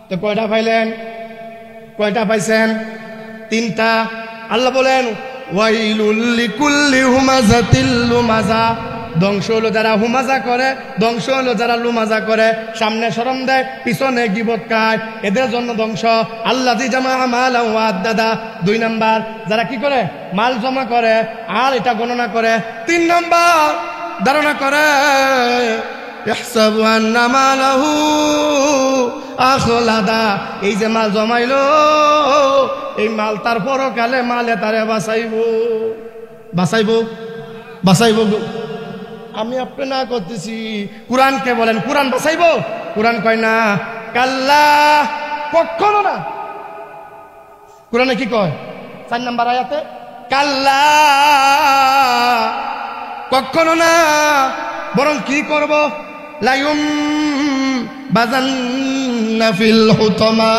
তো কয়টা পাইলেন? কয়টা পাইছেন? 3টা। আল্লাহ বলেন ওয়াইলুল লিকুল্লি হুমাযাতিল লুমাযা, ধ্বংস হলো যারা হুমাজা করে, ধ্বংস হলো যারা লুমাজা করে, সামনে শরম দেয় পিছনে গীবত খায়, এদের জন্য ধ্বংস। আল্লাযী জামা মালান ওয়া আদ্দাদা, 2 নাম্বার যারা কি করে? মাল জমা করে আর এটা গণনা করে। 3 নাম্বার ধারণা করে ইহসাবু আন্না মালাহু আখলাদা, এই যে মাল জমাইলো এই মাল তার পরকালে মালে তারে বাঁচাইবো। বাঁচাইবো, বাঁচাইবো। আমি আপনি না করতেছি, কোরআনকে বলেন কোরআন বাঁচাইবো? কোরআন কয় না, কাল্লা, কখনো না। কোরআনে কি কয়? 4 নাম্বার আয়াতে কাল্লা, কখনো না, বরং কি করব? লায়ুম বাজান্না ফিল হুতমা,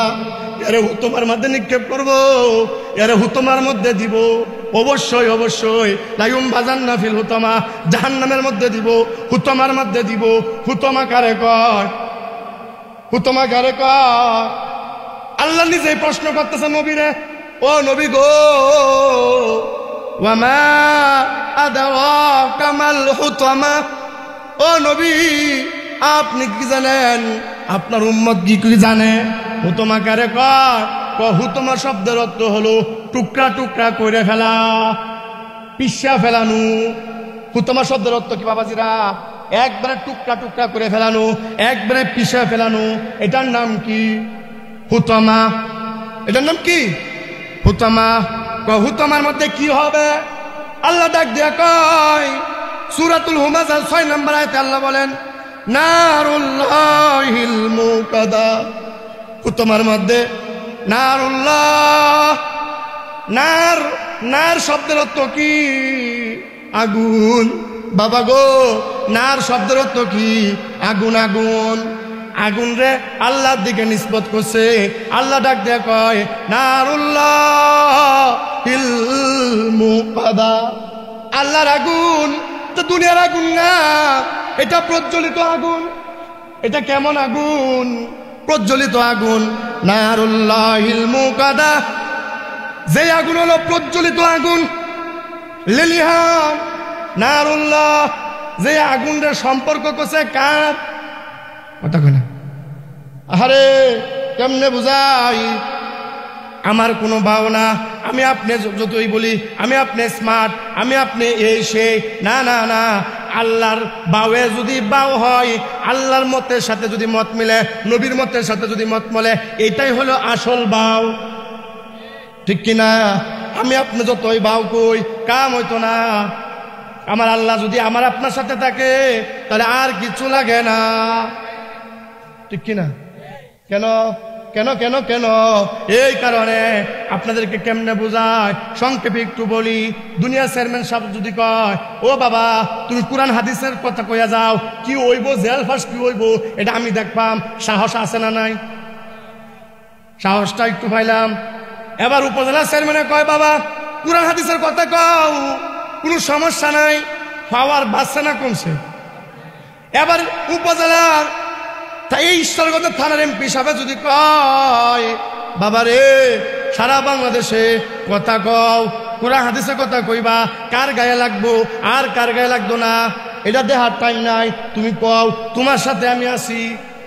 এরে হুতমার মধ্যে নিক্ষেপ করব, এরে হুতমার মধ্যে দিব। অবশ্যই অবশ্যই লায়ুম বাজান্না ফিল হুতমা, জাহান্নামের মধ্যে দিব, হুতমার মধ্যে দিব। হুতমা কারে কয়? হুতমা কারে কয়? আল্লাহ নিজেই প্রশ্ন করতেছে নবীরে, ও নবী গো, ওয়ামা আদরাকা মাল হুতমা, ও নবী আপনি কি জানেন? আপনার উম্মত কি জানে? হুতমা কারে কয়? হুতমা শব্দের অর্থ হলো টুকরা টুকরা করে ফেলা, পিষা ফেলানো। হুতমা শব্দের অর্থ কি বাবাজিরা? একবারে টুকরা টুকরা করে ফেলানো, একবারে পিষা ফেলানো। এটার নাম কি? হুতমা। এটার নাম কি? হুতমা। হুতমার মধ্যে কি হবে? আল্লাহ ডাক দিয়া কয় সূরাতুল হুমাযা 6 নম্বর আয়াতে আল্লাহ বলেন নারুল্লাহিল মুকাদা, হুতমার মধ্যে নারুল্লাহ। নার, নার শব্দের অর্থ কি? আগুন। বাবা গো, নার শব্দের অর্থ কি? আগুন। আগুন, আগুন রে আল্লাহর দিকে নিসবত করছে। আল্লাহ ডাক দেয়া কয় নারুল্লাহিল মুকাদা, আল্লাহর আগুন। তো দুনিয়ার আগুন না, এটা প্রজ্বলিত আগুন। এটা কেমন আগুন? প্রজ্বলিত আগুন। নারুল্লাহিল মুকাদা, যে আগুন হলো প্রজ্বলিত আগুন। লিলিহান নারুল্লাহ, যে আগুনের সম্পর্ক করছে কার? কথা কয় না। আরে কেমনে বুঝাই? আমার কোনো ভাবনা, আমি আপনি যতই বলি আমি আপনি স্মার্ট, আমি আপনি এই সেই, না না না। আল্লাহর বাউে যদি বাউ হয়, আল্লাহর মতের সাথে যদি মত মিলে, নবীর মতের সাথে যদি মত মিলে, এটাই হলো আসল বাউ, ঠিক কিনা? আমি আপনি যতই বাউ কই কাম হইতো না। আমার আল্লাহ যদি আমার আপনার সাথে থাকে তাহলে আর কিছু লাগে না, ঠিক কিনা? কেন কেন কেন কেন? এই কারণে আপনাদেরকে কেমনে বোঝায় সংক্ষেপে একটু বলি। দুনিয়া চেয়ারম্যান সাহেব যদি কয় ও বাবা তুমি কোরআন হাদিসের কথা কইয়া যাও, কি হইব জেল ফাঁস কি হইব এটা আমি দেখবাম, সাহস আছে না নাই? সাহসটা একটু পাইলাম। এবার উপজেলা চেয়ারম্যানে কয় বাবা কোরআন হাদিসের কথা কও, কোনো সমস্যা নাই, পাওয়ার বাড়ছে না কমছে? এবার উপজেলার এই ঈশ্বরগত থানার এমপি সাহেব যদি কয় বাবা রে সারা বাংলাদেশে কথা কও, কোরআন হাদিসে কথা কইবা, কার গায়ে লাগবো আর কার গায়ে লাগতো না এটা দেখার টাইম নাই। তুমি কও তোমার সাথে আমি আছি,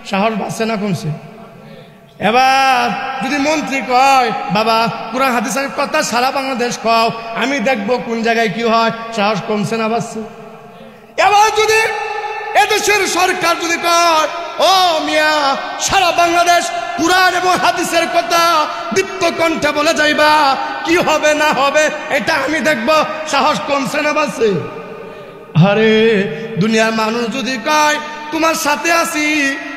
সাহস বাড়ছে না কমছে? এবার যদি মন্ত্রী কয় বাবা কোরআন হাদিসের কথা সারা বাংলাদেশ কও, আমি দেখবো কোন জায়গায় কি হয়, সাহস কমছে না বাড়ছে? এবার যদি এদেশের সরকার যদি কয় ও মিয়া সারা বাংলাদেশ কুরআন এবং হাদিসের কথা দীপ্ত কণ্ঠে বলে যাইবা, কি হবে না হবে এটা আমি দেখব, সাহস কমছে না বাড়ছে? আরে দুনিয়ার মানুষ যদি কয় তোমার সাথে আছি,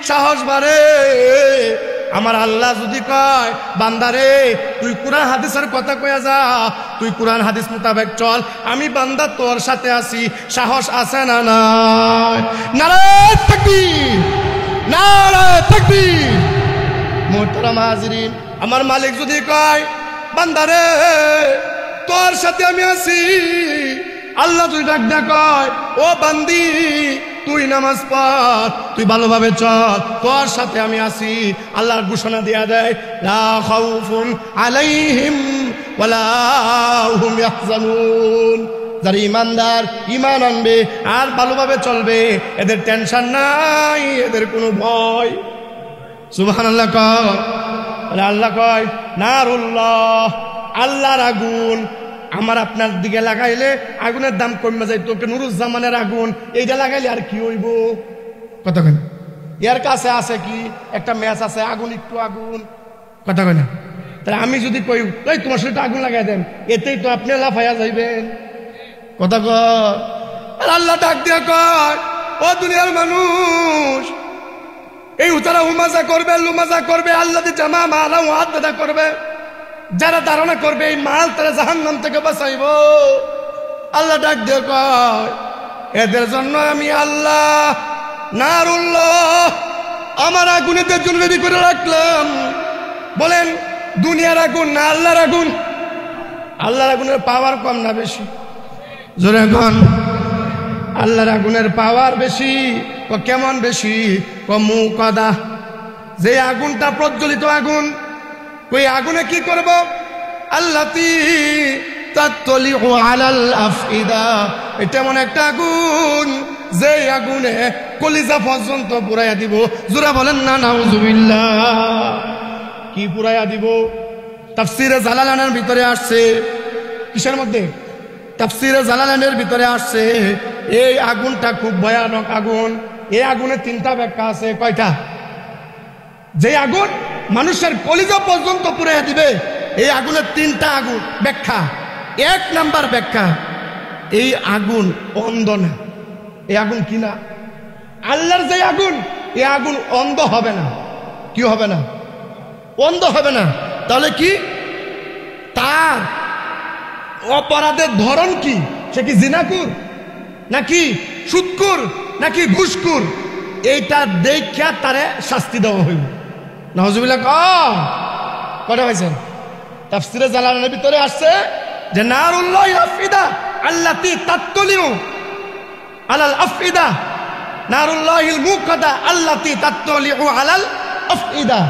সাহস বাড়ে। আমার আল্লাহ যদি কয় বান্দারে তুই কোরআন হাদিসের কথা কইয়া যা, তুই কোরআন হাদিস মোতাবেক চল, আমি বান্দা তোর সাথে আছি, সাহস আছে না নাই? নারে তাকবীর, নারে তাকবীর। মুহতারাম হাজিরিন, আমার মালিক যদি কয় বান্দারে তোর সাথে আমি আছি, আল্লাহ তুই ডাক দেয়া কয় ও বান্দি তুই নামাজ পড়, তুই ভালোভাবে চল, তোর সাথে আমি আছি, আল্লাহর ঘোষণা দেয়া দেয় লা খাউফুন আলাইহিম ওয়ালা হুম ইয়াহজানুন। যারা ইমানদার, ইমান আনবে আর ভালোভাবে চলবে, এদের টেনশন নাই, এদের কোনো ভয়। সুবহানাল্লাহ কয়। আল্লাহ কয় নারুল্লাহ, আল্লাহর আগুন আমার আপনার দিকে লাগাইলে আগুনের দাম কমে যায়। তোকে নুরুজ্জামানের আগুন এইটা লাগাইলে আর কি হইব? কথা কয় না? এর কাছে আছে কি একটা ম্যাচ আছে, আগুন একটু আগুন, কথা কয় না? তাহলে আমি যদি কই ওই তোমার শরীরটা আগুন লাগাই দেন, এতেই তো আপনি লাফাইয়া যাইবেন, কথা কয়। আর আল্লাহ ডাক দিয়া কয় ও দুনিয়ার মানুষ, এই উতারা হুমাজা করবে, লুমাজা করবে, আল্লাহ জামা মালা হাত দাদা করবে, যারা ধারণা করবে এই মাল তারা জাহান্নাম থেকে বাঁচাইব। আল্লাহ ডাক দিয়ে কয় এদের জন্য আমি আল্লাহ নারুল্লাহ আমার আগুনেদের জন্য রেডি করে রাখলাম। বলেন দুনিয়ার আগুন না আল্লাহর আগুন? আল্লাহর আগুনের পাওয়ার কম না বেশি? জোরে কোন। আল্লাহর আগুনের পাওয়ার বেশি। কেমন বেশি? মুকাদা, যে আগুনটা প্রজ্বলিত আগুন, ওই আগুনে কি করব? আল্লাতি তাতলিউ আলাল আফইদা, এটা এমন একটা আগুন যে আগুনে কলিজা পর্যন্ত পুরাইয়া দিব। জোরা বলেন না নাউজুবিল্লাহ। কি পুরাইয়া দিব? তাফসীরে জালালানের ভিতরে আসছে। কিসের মধ্যে? তাফসীরে জালালানের ভিতরে আসছে এই আগুনটা খুব ভয়ানক আগুন। এই আগুনে তিনটা ব্যাখ্যা আছে। কয়টা? যে আগুন মানুষের কলিজা পর্যন্ত পুরাইয়া দিবে, এই আগুনের তিনটা আগুন ব্যাখ্যা। এক নাম্বার ব্যাখ্যা, এই আগুন অন্ধ না। এই আগুন কি না? আল্লাহর যে আগুন, এই আগুন অন্ধ হবে না। কি হবে না? অন্ধ হবে না। তাহলে কি? তার অপরাধের ধরন কি? সে কি জিনাকুর নাকি সুদকুর নাকি ঘুষকুর? এইটা দেখা তারে শাস্তি দেওয়া হইব। নাউজুবিল্লাহ। কটা হয়েছে? তাফসীরে জালালানের ভিতরে আসছে যে নারুল্লাহি আফইদা আল্লাতী তাতলিউ আলাল আফইদা, নারুল্লাহিল মুকাদা আল্লাতী তাতলিউ আলাল আফইদা,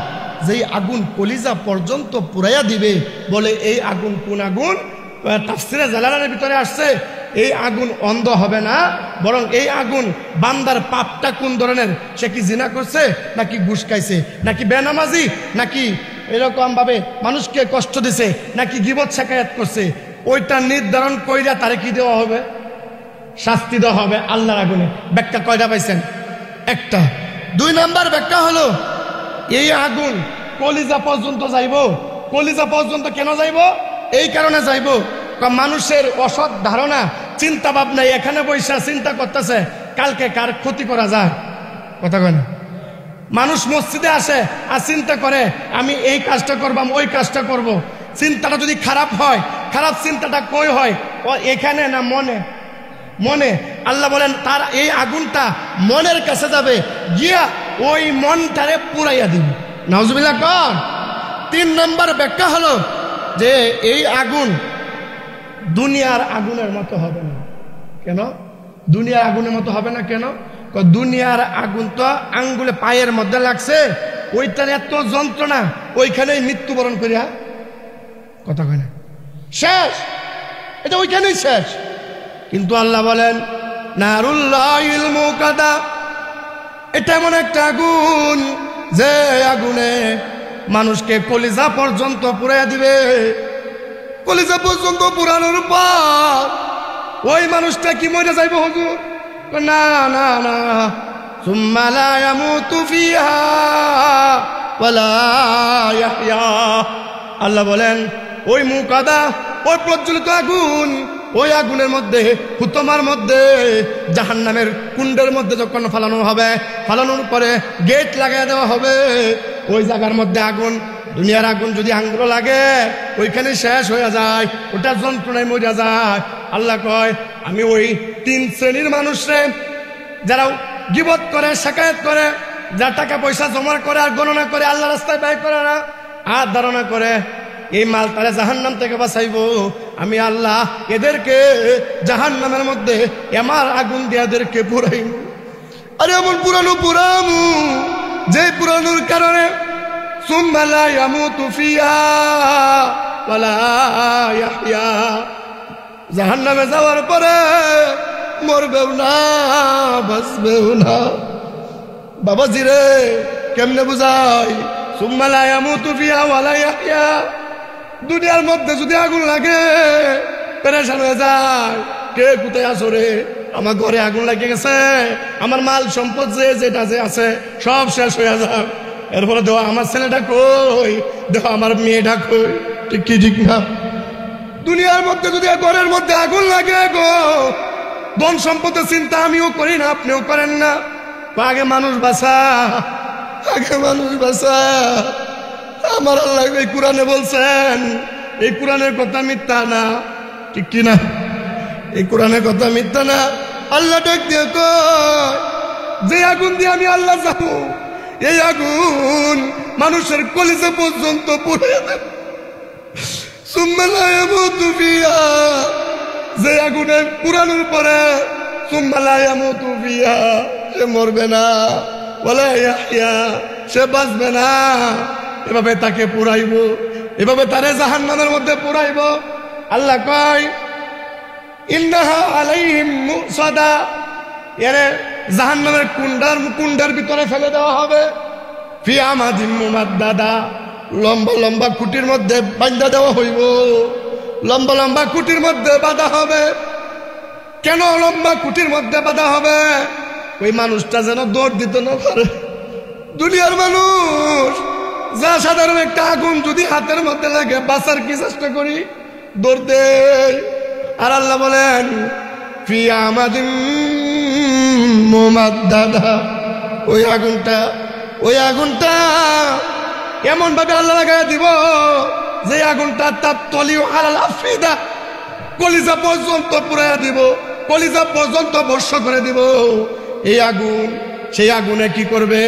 যেই আগুন কলিজা পর্যন্ত পুরাইয়া দিবে। বলে এই আগুন কোন আগুন? তাফসীরে জালালানের ভিতরে আসছে এই আগুন অন্ধ হবে না, বরং এই আগুন বান্দার পাপটা কোন ধরনের, সে কি জিনা করছে নাকি ঘুষ খাইছে নাকি বেনামাজি নাকি এরকম ভাবে মানুষকে কষ্ট দিছে নাকি গীবত শিকায়াত করছে, ওইটা নির্ধারণ কইরা তারে কি দেওয়া হবে? শাস্তি দেওয়া হবে আল্লাহর আগুনে। ব্যাখ্যা কয়টা পাইছেন? একটা। দুই নাম্বার ব্যাখ্যা হলো এই আগুন কলিজা পর্যন্ত যাইব। কলিজা পর্যন্ত কেন যাইব? এই কারণে যাইব, মানুষের অসৎ ধারণা চিন্তা ভাবনা, এখানে বৈশা চিন্তা করতেছে কালকে কার ক্ষতি করা যায়। কথা কয় না? মানুষ মসজিদে আসে আর চিন্তা করে আমি এই কাজটা করবাম, ওই কাজটা করব। চিন্তাটা যদি খারাপ হয়, খারাপ চিন্তাটা কই হয়? এখানে না মনে? মনে। আল্লাহ বলেন তার এই আগুনটা মনের কাছে যাবে, গিয়া ওই মনটারে পুরাইয়া দিবে। নাউজুবিল্লাহ কর। তিন নম্বর ব্যাখ্যা হলো যে এই আগুন দুনিয়ার আগুনের মতো হবে না। কেন দুনিয়ার আগুনের মতো হবে না? কেন? দুনিয়ার আগুন তো আঙ্গুলে পায়ের মধ্যে লাগছে, ওইটার এত যন্ত্রণা, ওইখানেই মৃত্যুবরণ করিয়া কথা কয় না, শেষ, এটা ওইখানেই শেষ। কিন্তু আল্লাহ বলেন নারুল্লাহিল মুকাদা, এটা এমন একটা আগুন যে আগুনে মানুষকে কলিজা পর্যন্ত পুড়াইয়া দিবে। কলিজা পর্যন্ত পুরানোর পর ওই মানুষটা কি মরে যাইব হুজুর? না না না, সুম্মা লা ইয়ামুতু ফিহা ওয়ালা ইয়াহইয়া। আল্লাহ বলেন ওই মুকাদা, ওই প্রজ্বলিত আগুন, ওই আগুনের মধ্যে, হুতমার মধ্যে, জাহান্নামের কুণ্ডের মধ্যে যখন ফালানো হবে, ফালানোর পরে গেট লাগাই দেওয়া হবে, ওই জায়গার মধ্যে আগুন, দুনিয়ার আগুন যদি আঙ্গুল লাগে ওইখানে শেষ হয়ে যায়, ওটা যন্ত্রণায় মরে যায়। আল্লাহ কয় আমি ওই 3 শ্রেণীর মানুষরে, যারা গীবত করে, শাকায়াত করে, যারা টাকা পয়সা জমা করে আর গণনা করে, আল্লাহ রাস্তায় ব্যয় করে না আর ধারণা করে, এই মাল তারা জাহান্নাম থেকে বাঁচাইব, আমি আল্লাহ এদেরকে জাহান্নামের মধ্যে আমার আগুন দিয়ে এদেরকে পুরাইব। আরে এমন পুরানো পুরামু যে পুরানোর কারণে সুম্মা লা ইয়ামুতু ফিহা ওয়ালা ইয়াহইয়া, জাহান্নামে যাওয়ার পরে মরবেও না, বাঁচবেও না। বাবাজি রে, কেমনে বুঝাই? সুম্মা লা ইয়ামুতু ফিহা ওয়ালা ইয়াহইয়া, দুনিয়ার মধ্যে যদি আগুন লাগে পেরেশান হয়ে যায়, কে কোথায় আসো রে? আমার ঘরে আগুন লাগে গেছে, আমার মাল সম্পদ যেটা যে আছে সব শেষ হয়ে যায়। এরপরে দেখো আমার ছেলেটা কই, দেখো আমার মেয়েটা কই, ঠিক কি ঠিক না? দুনিয়ার মধ্যে যদি ঘরের মধ্যে আগুন লাগে গো, ধন সম্পদের চিন্তা আমিও করি না, আপনিও করেন না, আগে মানুষ বাঁচা, আগে মানুষ বাঁচা। আমার আল্লাহ এই কোরআনে বলছেন, এই কোরআনের কথা মিথ্যা না, ঠিক কিনা? এই কোরআনের কথা মিথ্যা না। আল্লাহ ডাক দিয়ে কয় যে আগুন দিয়ে আমি আল্লাহ যাবো, এই আগুন মানুষের কলিজা পর্যন্ত পুড়িয়ে দেব। সুম্মা লা ইয়ামুতু ফিহা, যে আগুনে পুরানোর পরে সুম্মা লা ইয়ামুতু ফিহা, সে মরবে না, ওয়ালা ইয়াহইয়া, সে বাঁচবে না। এভাবে তাকে পুরাইব, এভাবে তারে জাহান্নামের মধ্যে পুরাইব। আল্লাহ কয় ইন্নাহা আলাইহিম মুসাদা, এরে জাহান্নামের কুণ্ডার ভিতরে ফেলে দেওয়া হবে। ফি আমাদিন মুমাদ্দাদা, লম্বা লম্বা খুঁটির মধ্যে বাঁধা দেওয়া হইব, লম্বা লম্বা খুঁটির মধ্যে বাঁধা হবে। কেন লম্বা খুঁটির মধ্যে বাঁধা হবে? ওই মানুষটা যেন দৌড় দিতে না পারে। দুনিয়ার মানুষ যা সাধারণ একটা আগুন যদি হাতের মধ্যে লাগে, বাঁচার কি চেষ্টা করি, দৌড় দে। আর আল্লাহ বলেন ফি আমাদিন মুমাদ্দাদা, ওই আগুনটা এমন ভাবে আল্লাহ লাগাই দিব যে আগুনটা তার তলিও আলাল আফিদা, কলিজা পর্যন্ত পুরাইয়া দিব, কলিজা পর্যন্ত বর্ষ করে দিব। এই আগুন, সেই আগুনে কি করবে?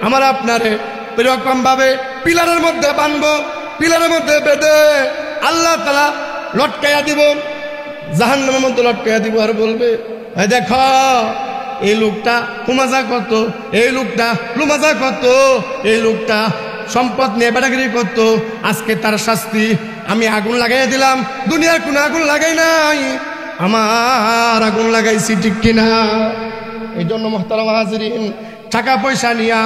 আমার আপনারে এরকম ভাবে পিলারের মধ্যে বাঁধবো, পিলারের মধ্যে বেঁধে আল্লাহ তাআলা লটকাইয়া দিব, জাহান্নামের মধ্যে লটকাইয়া দিব। আর বলবে দেখো এই লোকটা হুমাজা কত, এই লোকটা লুমাজা কত, এই লোকটা সম্পদ নিয়ে বেটাগিরি করত, আজকে তার শাস্তি আমি আগুন লাগাইয়া দিলাম। দুনিয়ার কোনো আগুন লাগাই নাই, আমার আগুন লাগাইছি, ঠিক কিনা? এই জন্য মুহতারাম হাজিরিন, টাকা পয়সা নিয়া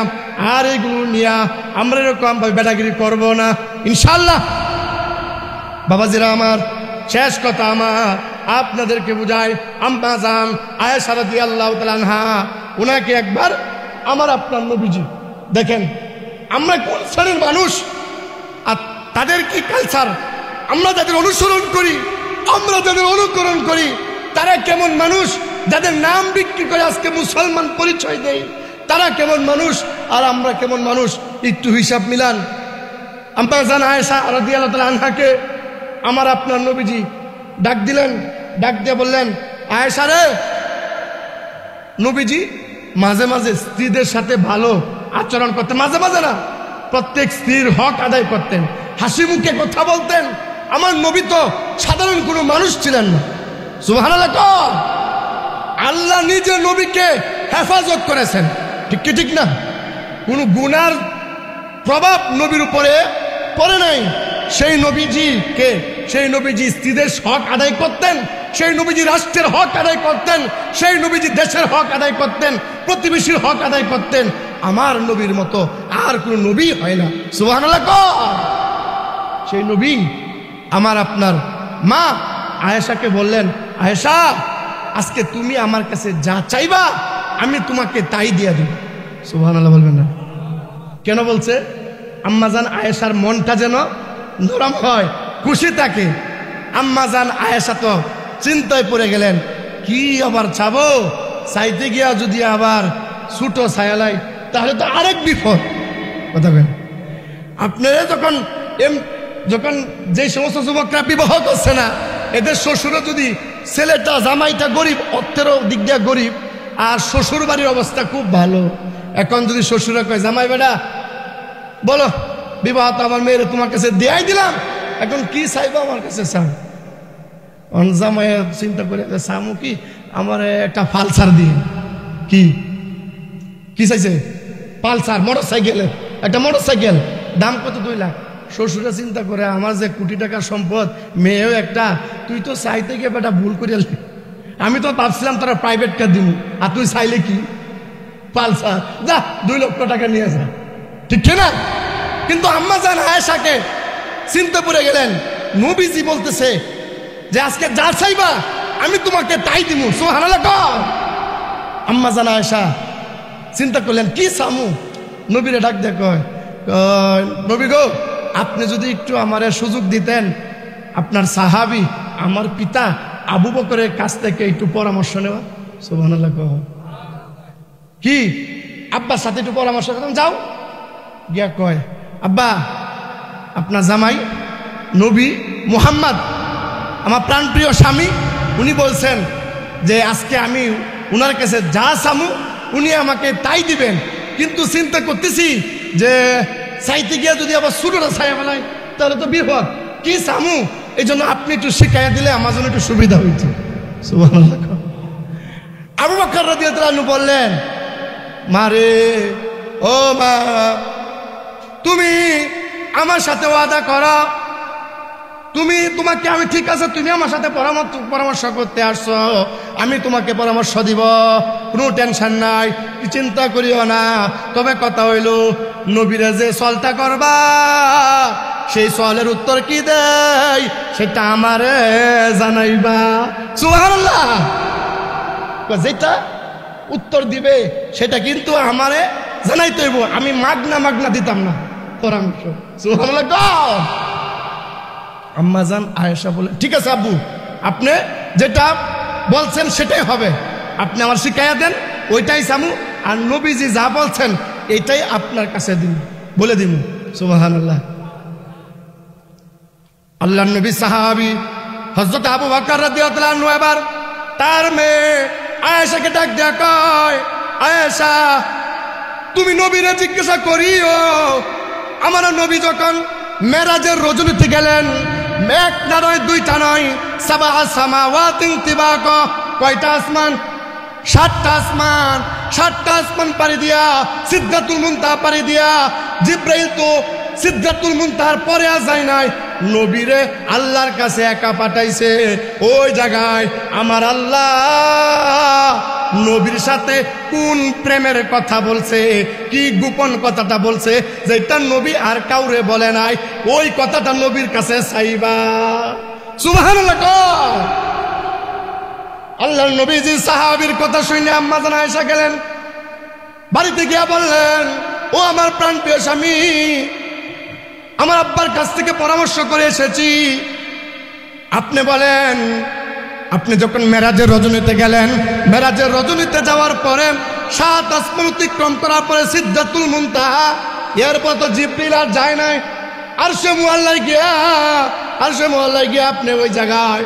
আর এগুলো নিয়া আমরা এরকম বেটাগিরি করব না ইনশাআল্লাহ। বাবাজিরা আমার, শেষ কথা আমার আপনাদেরকে বুঝাই, আম্মা জান আয়েশা রাদিয়াল্লাহু তাআলা আনহা, উনাকে একবার আমার আপনার নবীজি, দেখেন আমরা কোন শ্রেণীর মানুষ আর তাদের কি কালচার, আমরা যাদের অনুসরণ করি, আমরা যাদের অনুকরণ করি, তারা কেমন মানুষ, যাদের নাম বিক্রি করে আজকে মুসলমান পরিচয় দেয়, তারা কেমন মানুষ আর আমরা কেমন মানুষ, একটু হিসাব মিলান। আম্মা জান আয়েশা রাদিয়াল্লাহু তাআলা আনহাকে আমার আপনার নবীজি ডাক দিলেন, ডাক দিয়ে বললেন আয়েশা রে। নবীজি মাঝে মাঝে স্ত্রীদের সাথে ভালো আচরণ করতেন, মাঝে মাঝে না, প্রত্যেক স্ত্রীর হক আদায় করতেন, হাসি মুখে কথা বলতেন। আমার নবী তো সাধারণ কোনো মানুষ ছিলেন না। সুবহানাল্লাহ। আল্লাহ নিজে নবীকে হেফাজত করেছেন, ঠিক কি ঠিক না? কোনো গুনার প্রভাব নবীর উপরে পড়ে নাই। সেই নবীজি কে? সেই নবীজি স্ত্রীদের হক আদায় করতেন, সেই নবীজি রাষ্ট্রের হক আদায় করতেন, সেই নবীজি দেশের হক আদায় করতেন, প্রতিবেশীর হক আদায় করতেন। আমার নবীর মতো আর কোন নবী হয় না। সুবহানাল্লাহ। সেই নবী আমার আপনার মা আয়েশাকে বললেন, আয়েশা আজকে তুমি আমার কাছে যা চাইবা আমি তোমাকে তাই দিয়ে দেব। সুবহানাল্লাহ বলবেন না? কেন বলছে? আম্মাজান আয়েশার মনটা যেন নরম হয়, খুশি থাকে। আম্মাজান আয়েশা তো চিন্তায় পড়ে গেলেন, কি আবার চাবো, চাইতে গিয়া যদি আবার ছুটো ছায়ালাই তাহলে তো আরেক বিপদ। কথা বলেন, আপনারা যখন যে সমস্ত যুবকরা বিবাহ করছে না, এদের শ্বশুরও যদি ছেলেটা জামাইটা গরিব, অর্থেরও দিক দিয়ে গরিব, আর শ্বশুর বাড়ির অবস্থা খুব ভালো, এখন যদি শ্বশুরা কয় জামাই বেটা বলো বিবাহ তো আমার মেয়ের তোমার কাছে দেয়াই দিলাম, এখন কি চাইবো আমার কাছে চাও। জামাই চিন্তা করে সামু কি আমার একটা পালসার দিয়ে, কি চাইছে? পালসার মোটর সাইকেলের, একটা মোটর সাইকেল দাম কত? 2 লাখ। শ্বশুরা চিন্তা করে আমার যে কোটি টাকার সম্পদ, মেয়েও একটা, তুই তো চাইতে গিয়ে বেটা ভুল করে, আমি তো ভাবছিলাম তারা প্রাইভেট কার দিব, আর তুই চাইলে কি পালসার, যা 2 লক্ষ টাকা নিয়ে যা, ঠিক না? কিন্তু আম্মা জান আয়েশাকে চিন্তা পড়ে গেলেন, নবীজি বলতেছে যে আজকে যা চাইবা আমি তোমাকে তাই দিব। সুবহানাল্লাহ। আম্মা জান আয়েশা চিন্তা করলেন কি সামু, নবীরে ডাক দেয়, কয় নবী গো আপনি যদি একটু আমার সুযোগ দিতেন, আপনার সাহাবী আমার পিতা আবু বকরের কাছ থেকে একটু পরামর্শ নেওয়া। সুবহানাল্লাহ। কি আব্বার সাথে একটু পরামর্শ করতাম, যাও গিয়া কয় আব্বা আপনার জামাই নবী মুহাম্মদ আমার প্রাণপ্রিয় স্বামী, উনি বলছেন যে আজকে আমি উনার কাছে যা চামু উনি আমাকে তাই দিবেন, কিন্তু চিন্তা করতেছি যে চাইতে গিয়া যদি আবার ছোটটা ছায়া ফেলায় তাহলে তো বিপদ, কি চামু, এই জন্য আপনি একটু শিখাইয়া দিলে আমার জন্য একটু সুবিধা হইতো। সুবহানাল্লাহ। আবু বকর রাদিয়াল্লাহু আনহু বললেন, মারে ও মা তুমি আমার সাথে ওয়াদা করো, তোমাকে আমি ঠিক আছে, তুমি আমার সাথে পরামর্শ করতে আসছো, আমি তোমাকে পরামর্শ দিব, কোনো টেনশন নাই, চিন্তা করিও না। তবে কথা হইল নবীরা যে সলটা করবা সেই সলের উত্তর কি দেয় সেটা আমারে জানাইবা। সুবহানাল্লাহ। যেটা উত্তর দিবে সেটা কিন্তু আমারে জানাইতে হইব, আমি মাগনা দিতাম না পরামর্শ। সুবহানাল্লাহ। আম্মাজান আয়েশা বলে, ঠিক আছে আব্বু আপনি যেটা বলছেন সেটাই হবে, আপনি আমার শিখাইয়া দেন, ওইটাই চামু, আর নবীজি যা বলছেন এটাই আপনার কাছে বলে দিব। সুবহানাল্লাহ। আল্লাহর নবী সাহাবী হযরত আবু বকর রাদিয়াল্লাহু আনহু এবার তার মেয়ে আয়েশাকে ডাক দেয়া কয়, আয়েশা তুমি নবীরে জিজ্ঞাসা করিও, আমার নবী যখন মেরাজের রজনীতে গেলেন, একটা নয় দুইটা নয়, সাবা সামাওয়াতিন তিবাকা, কয়টা আসমান? 7টা আসমান, 7টা আসমান পাড়ি দিয়া সিদরাতুল মুনতাহা পাড়ি দিয়া, জিবরাইল তো সিদরাতুল মুনতাহার পরে যায় নাই, নবীরে আল্লাহর কাছে একা পাঠাইছে। ওই জায়গায় আমার আল্লাহ নবীর সাথে কোন প্রেমের কথা বলছে, কি গোপন কথাটা বলছে যেটা নবী আর কাউরে বলে নাই, ওই কথাটা নবীর কাছে চাইবা। সুবহানাল্লাহ। আল্লাহর নবীজি সাহাবীর কথা শুনে আম্মা জান আয়েশা গেলেন, বাড়িতে গিয়া বললেন, ও আমার প্রাণপ্রিয় স্বামী, আমার আব্বার কাছ থেকে পরামর্শ করে এসেছি, আপনি বলেন আপনি যখন মেরাজের রজনীতে গেলেন, মেরাজের রজনীতে যাওয়ার পরে 7 আসমান অতিক্রম করার পরে সিদরাতুল মুনতাহা, এরপর তো জিবরিল আর যায় নাই, আরশে মুআল্লায় গিয়া আপনি ওই জায়গায়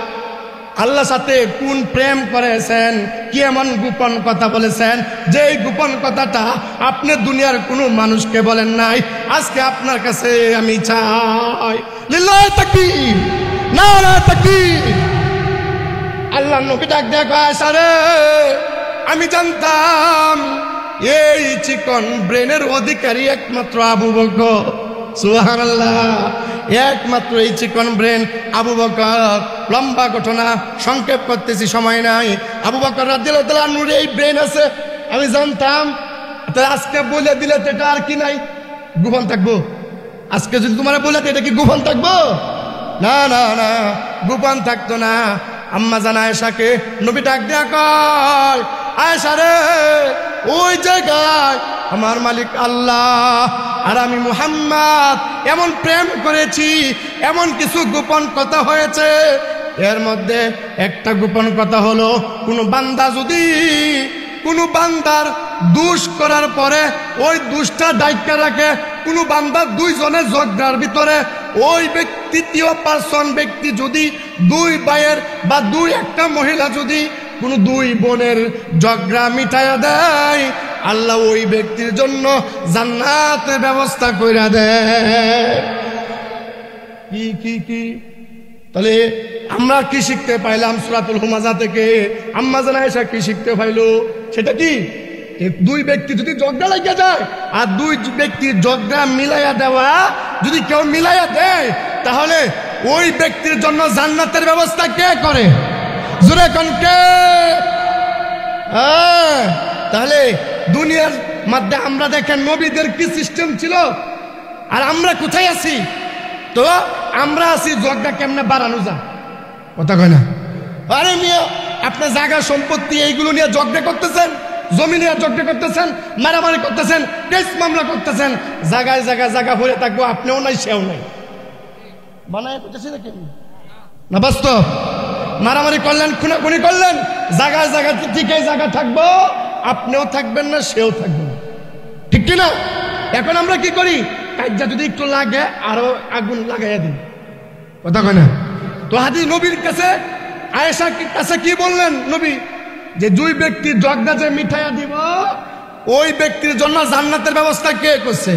আল্লাহর সাথে কোন প্রেম করেছেন, কি এমন গোপন কথা বলেছেন যে গোপন কথাটা আপনি দুনিয়ার কোনো মানুষকে বলেন নাই, আজকে আপনার কাছে আমি চাই। লিল্লাহি তাকবীর, নারা তাকবীর। আল্লাহ নবী ডাক দেখো, আয়েশা রে আমি জানতাম এই চিকন ব্রেনের অধিকারী একমাত্র আবু বকর। সুবহানাল্লাহ। একমাত্র এই চিকন ব্রেন আবু বকর। লম্বা ঘটনা সংক্ষেপ করতেছি, সময় নাই। আবু বকর রাদিয়াল্লাহু তাআলা আনহুর এই ব্রেন আছে আমি জানতাম। তাই আজকে বলে দিলে তো এটা আর কি নাই, গোপন থাকবো। আজকে যদি তোমার বলে এটা কি গোপন থাকবো? না না না, গোপন থাকতো না। আম্মা জান আয়েশাকে নবী ডাক দেয়া কয়, আয়েশা রে, ওই জায়গায় আমার মালিক আল্লাহ আর আমি মুহাম্মদ এমন প্রেম করেছি, এমন কিছু গোপন কথা হয়েছে। এর মধ্যে একটা গোপন কথা হলো, কোনো বান্দা যদি কোনো বান্দার দোষ করার পরে ওই দোষটা দায়িত্ব রাখে, কোনো বান্দার দুইজনের ঝগড়ার ভিতরে ওই ব্যক্তি তৃতীয় পার্সন ব্যক্তি যদি দুই ভাইয়ের বা দুই একটা মহিলা যদি কোনো দুই বোনের ঝগড়া মিটাইয়া দেয়, আল্লাহ ওই ব্যক্তির জন্য জান্নাতের ব্যবস্থা কইরা দেয়। কি কি কি তাহলে আমরা কি শিখতে পাইলাম সূরাতুল হুমাযা থেকে? আম্মা জান আয়েশা কি শিখতে পাইলো? সেটা কি, দুই ব্যক্তি যদি ঝগড়া লাগিয়ে যায় আর দুই ব্যক্তির ঝগড়া মিলাইয়া দেওয়া, যদি কেউ মিলাইয়া দেয় তাহলে ওই ব্যক্তির জন্য জান্নাতের ব্যবস্থা কে করে? জোরে কোন কে? তাহলে দুনিয়ার মধ্যে আমরা দেখেন নবীদের কি সিস্টেম ছিল আর আমরা কোথায় আছি? তো আমরা আছি ঝগড়া কেমনে বাড়ানো যায়, কথা কয় না? আরে মিয়া, আপনার জায়গা সম্পত্তি এইগুলো নিয়ে ঝগড়া করতেছেন, জমি নিয়ে ঝগড়া করতেছেন, মারামারি করতেছেন, কেস মামলা করতেছেন, জায়গায় জায়গায় জায়গা হয়ে থাকবো, আপনিও নাই সেও নাই। বানায় করতেছি নাকি না? বাস্তব মারামারি করলেন, খুনাখুনি করলেন, জায়গায় জায়গা ঠিকই জায়গা থাকবো, আপনিও থাকবেন না, সেও থাকবে না, ঠিক কিনা? এখন আমরা কি করি, কাজটা যদি একটু লাগে আরো আগুন লাগাইয়া দিই, কথা কয় না? তো হাদিস নবীর কাছে আয়েশার কাছে কি বললেন নবী, যে দুই ব্যক্তির ঝগড়া যে মিঠাইয়া দিব ওই ব্যক্তির জন্য জান্নাতের ব্যবস্থা কে করছে?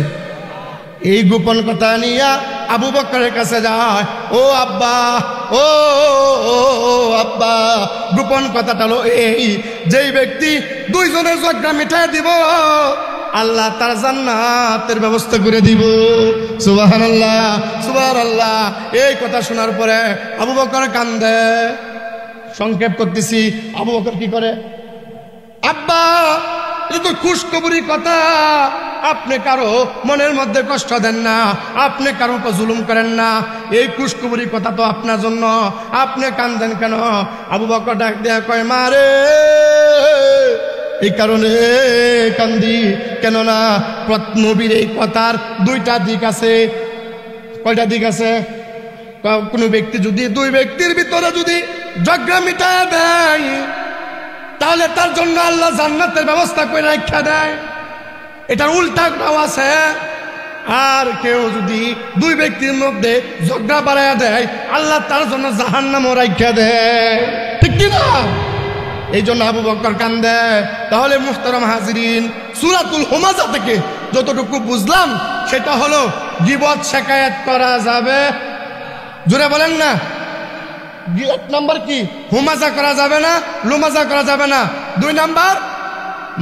এই গোপন কথা নিয়ে আবু বকরের কাছে যায়, ও আব্বা, ও আব্বা, গোপন কথাটা হলো এই, যেই ব্যক্তি দুইজনের ঝগড়া মিঠাইয়া দিব আল্লাহ তার জান্নাতের ব্যবস্থা করে দিব। সুবহানাল্লাহ, সুবহানাল্লাহ। এই কথা শোনার পরে আবু বকর কান্দে। সংক্ষেপ করতেছি, আবু বকর কি করে, আব্বা এটা তো খুশখবরি কথা, আপনি কারো মনের মধ্যে কষ্ট দেন না, আপনি কারো উপর জুলুম করেন না, এই খুশখবরি কথা তো আপনার জন্য, আপনি কান্দেন কেন? আবু বকর ডাক দেয়া কয়, মারে এই কারণে কান্দি, কেননা নবীর এই কথার দুইটা দিক আছে। কয়টা দিক আছে? কোনো ব্যক্তি যদি দুই ব্যক্তির ভিতরে যদি ঝগড়া মিটায় দেয় তাহলে তার জন্য আল্লাহ জান্নাতের ব্যবস্থা করে রাখা দেয়, এটার উল্টাটাও আছে। আর কেউ যদি দুই ব্যক্তির মধ্যে ঝগড়া বাড়াইয়া দেয় আল্লাহ তার জন্য জাহান্নামও রাখা দেয়, ঠিক কিনা? এই জন্য আবু বকর কান্দে। তাহলে মুহতারাম হাজিরিন, সূরাতুল হুমাযা থেকে যতটুকু বুঝলাম সেটা হলো গীবত শিকায়াত করা যাবে, জোরে বলেন না। এক নাম্বার কি, হুমাজা করা যাবে না, লুমাজা করা যাবে না। দুই নাম্বার,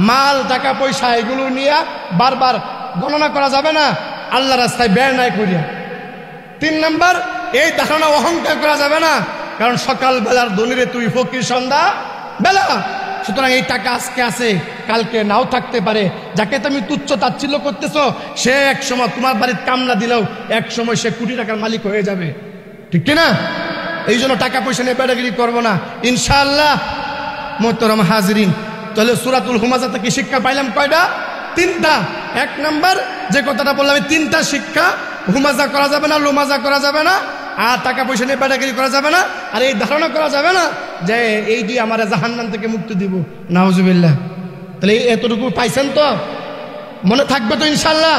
মাল টাকা পয়সা এগুলো নিয়ে বারবার গণনা করা যাবে না, আল্লাহ রাস্তায় ব্যয় নাই করিয়া। তিন নাম্বার, এই ধারণা অহংকার করা যাবে না, কারণ সকাল বেলার ধনীরে তুই ফকির সন্ধ্যা বেলা, সুতরাং এই টাকা আজকে আছে কালকে নাও থাকতে পারে। যাকে তুমি তুচ্ছ তাচ্ছিল্য করতেছ সে এক সময় তোমার বাড়ির কামলা দিলেও এক সময় সে কোটি টাকার মালিক হয়ে যাবে, ঠিক কিনা? এই জন্য টাকা পয়সা নিয়ে বেড়াগিরি করবো না ইনশাআল্লাহ। মুহতারাম হাজিরিন, তাহলে সূরাতুল হুমাযা থেকে শিক্ষা পাইলাম কয়টা? তিনটা। এক নাম্বার যে কথাটা বললাম, তিনটা শিক্ষা, হুমাজা করা যাবে না, লুমাজা করা যাবে না, আর টাকা পয়সা নিয়ে বেড়াগিরি করা যাবে না, আর এই ধারণা করা যাবে না যে এই যে আমার জাহান্নাম থেকে মুক্তি দিব, নাউজুবিল্লাহ। তাহলে এতটুকু পাইছেন তো, মনে থাকবে তো ইনশাআল্লাহ।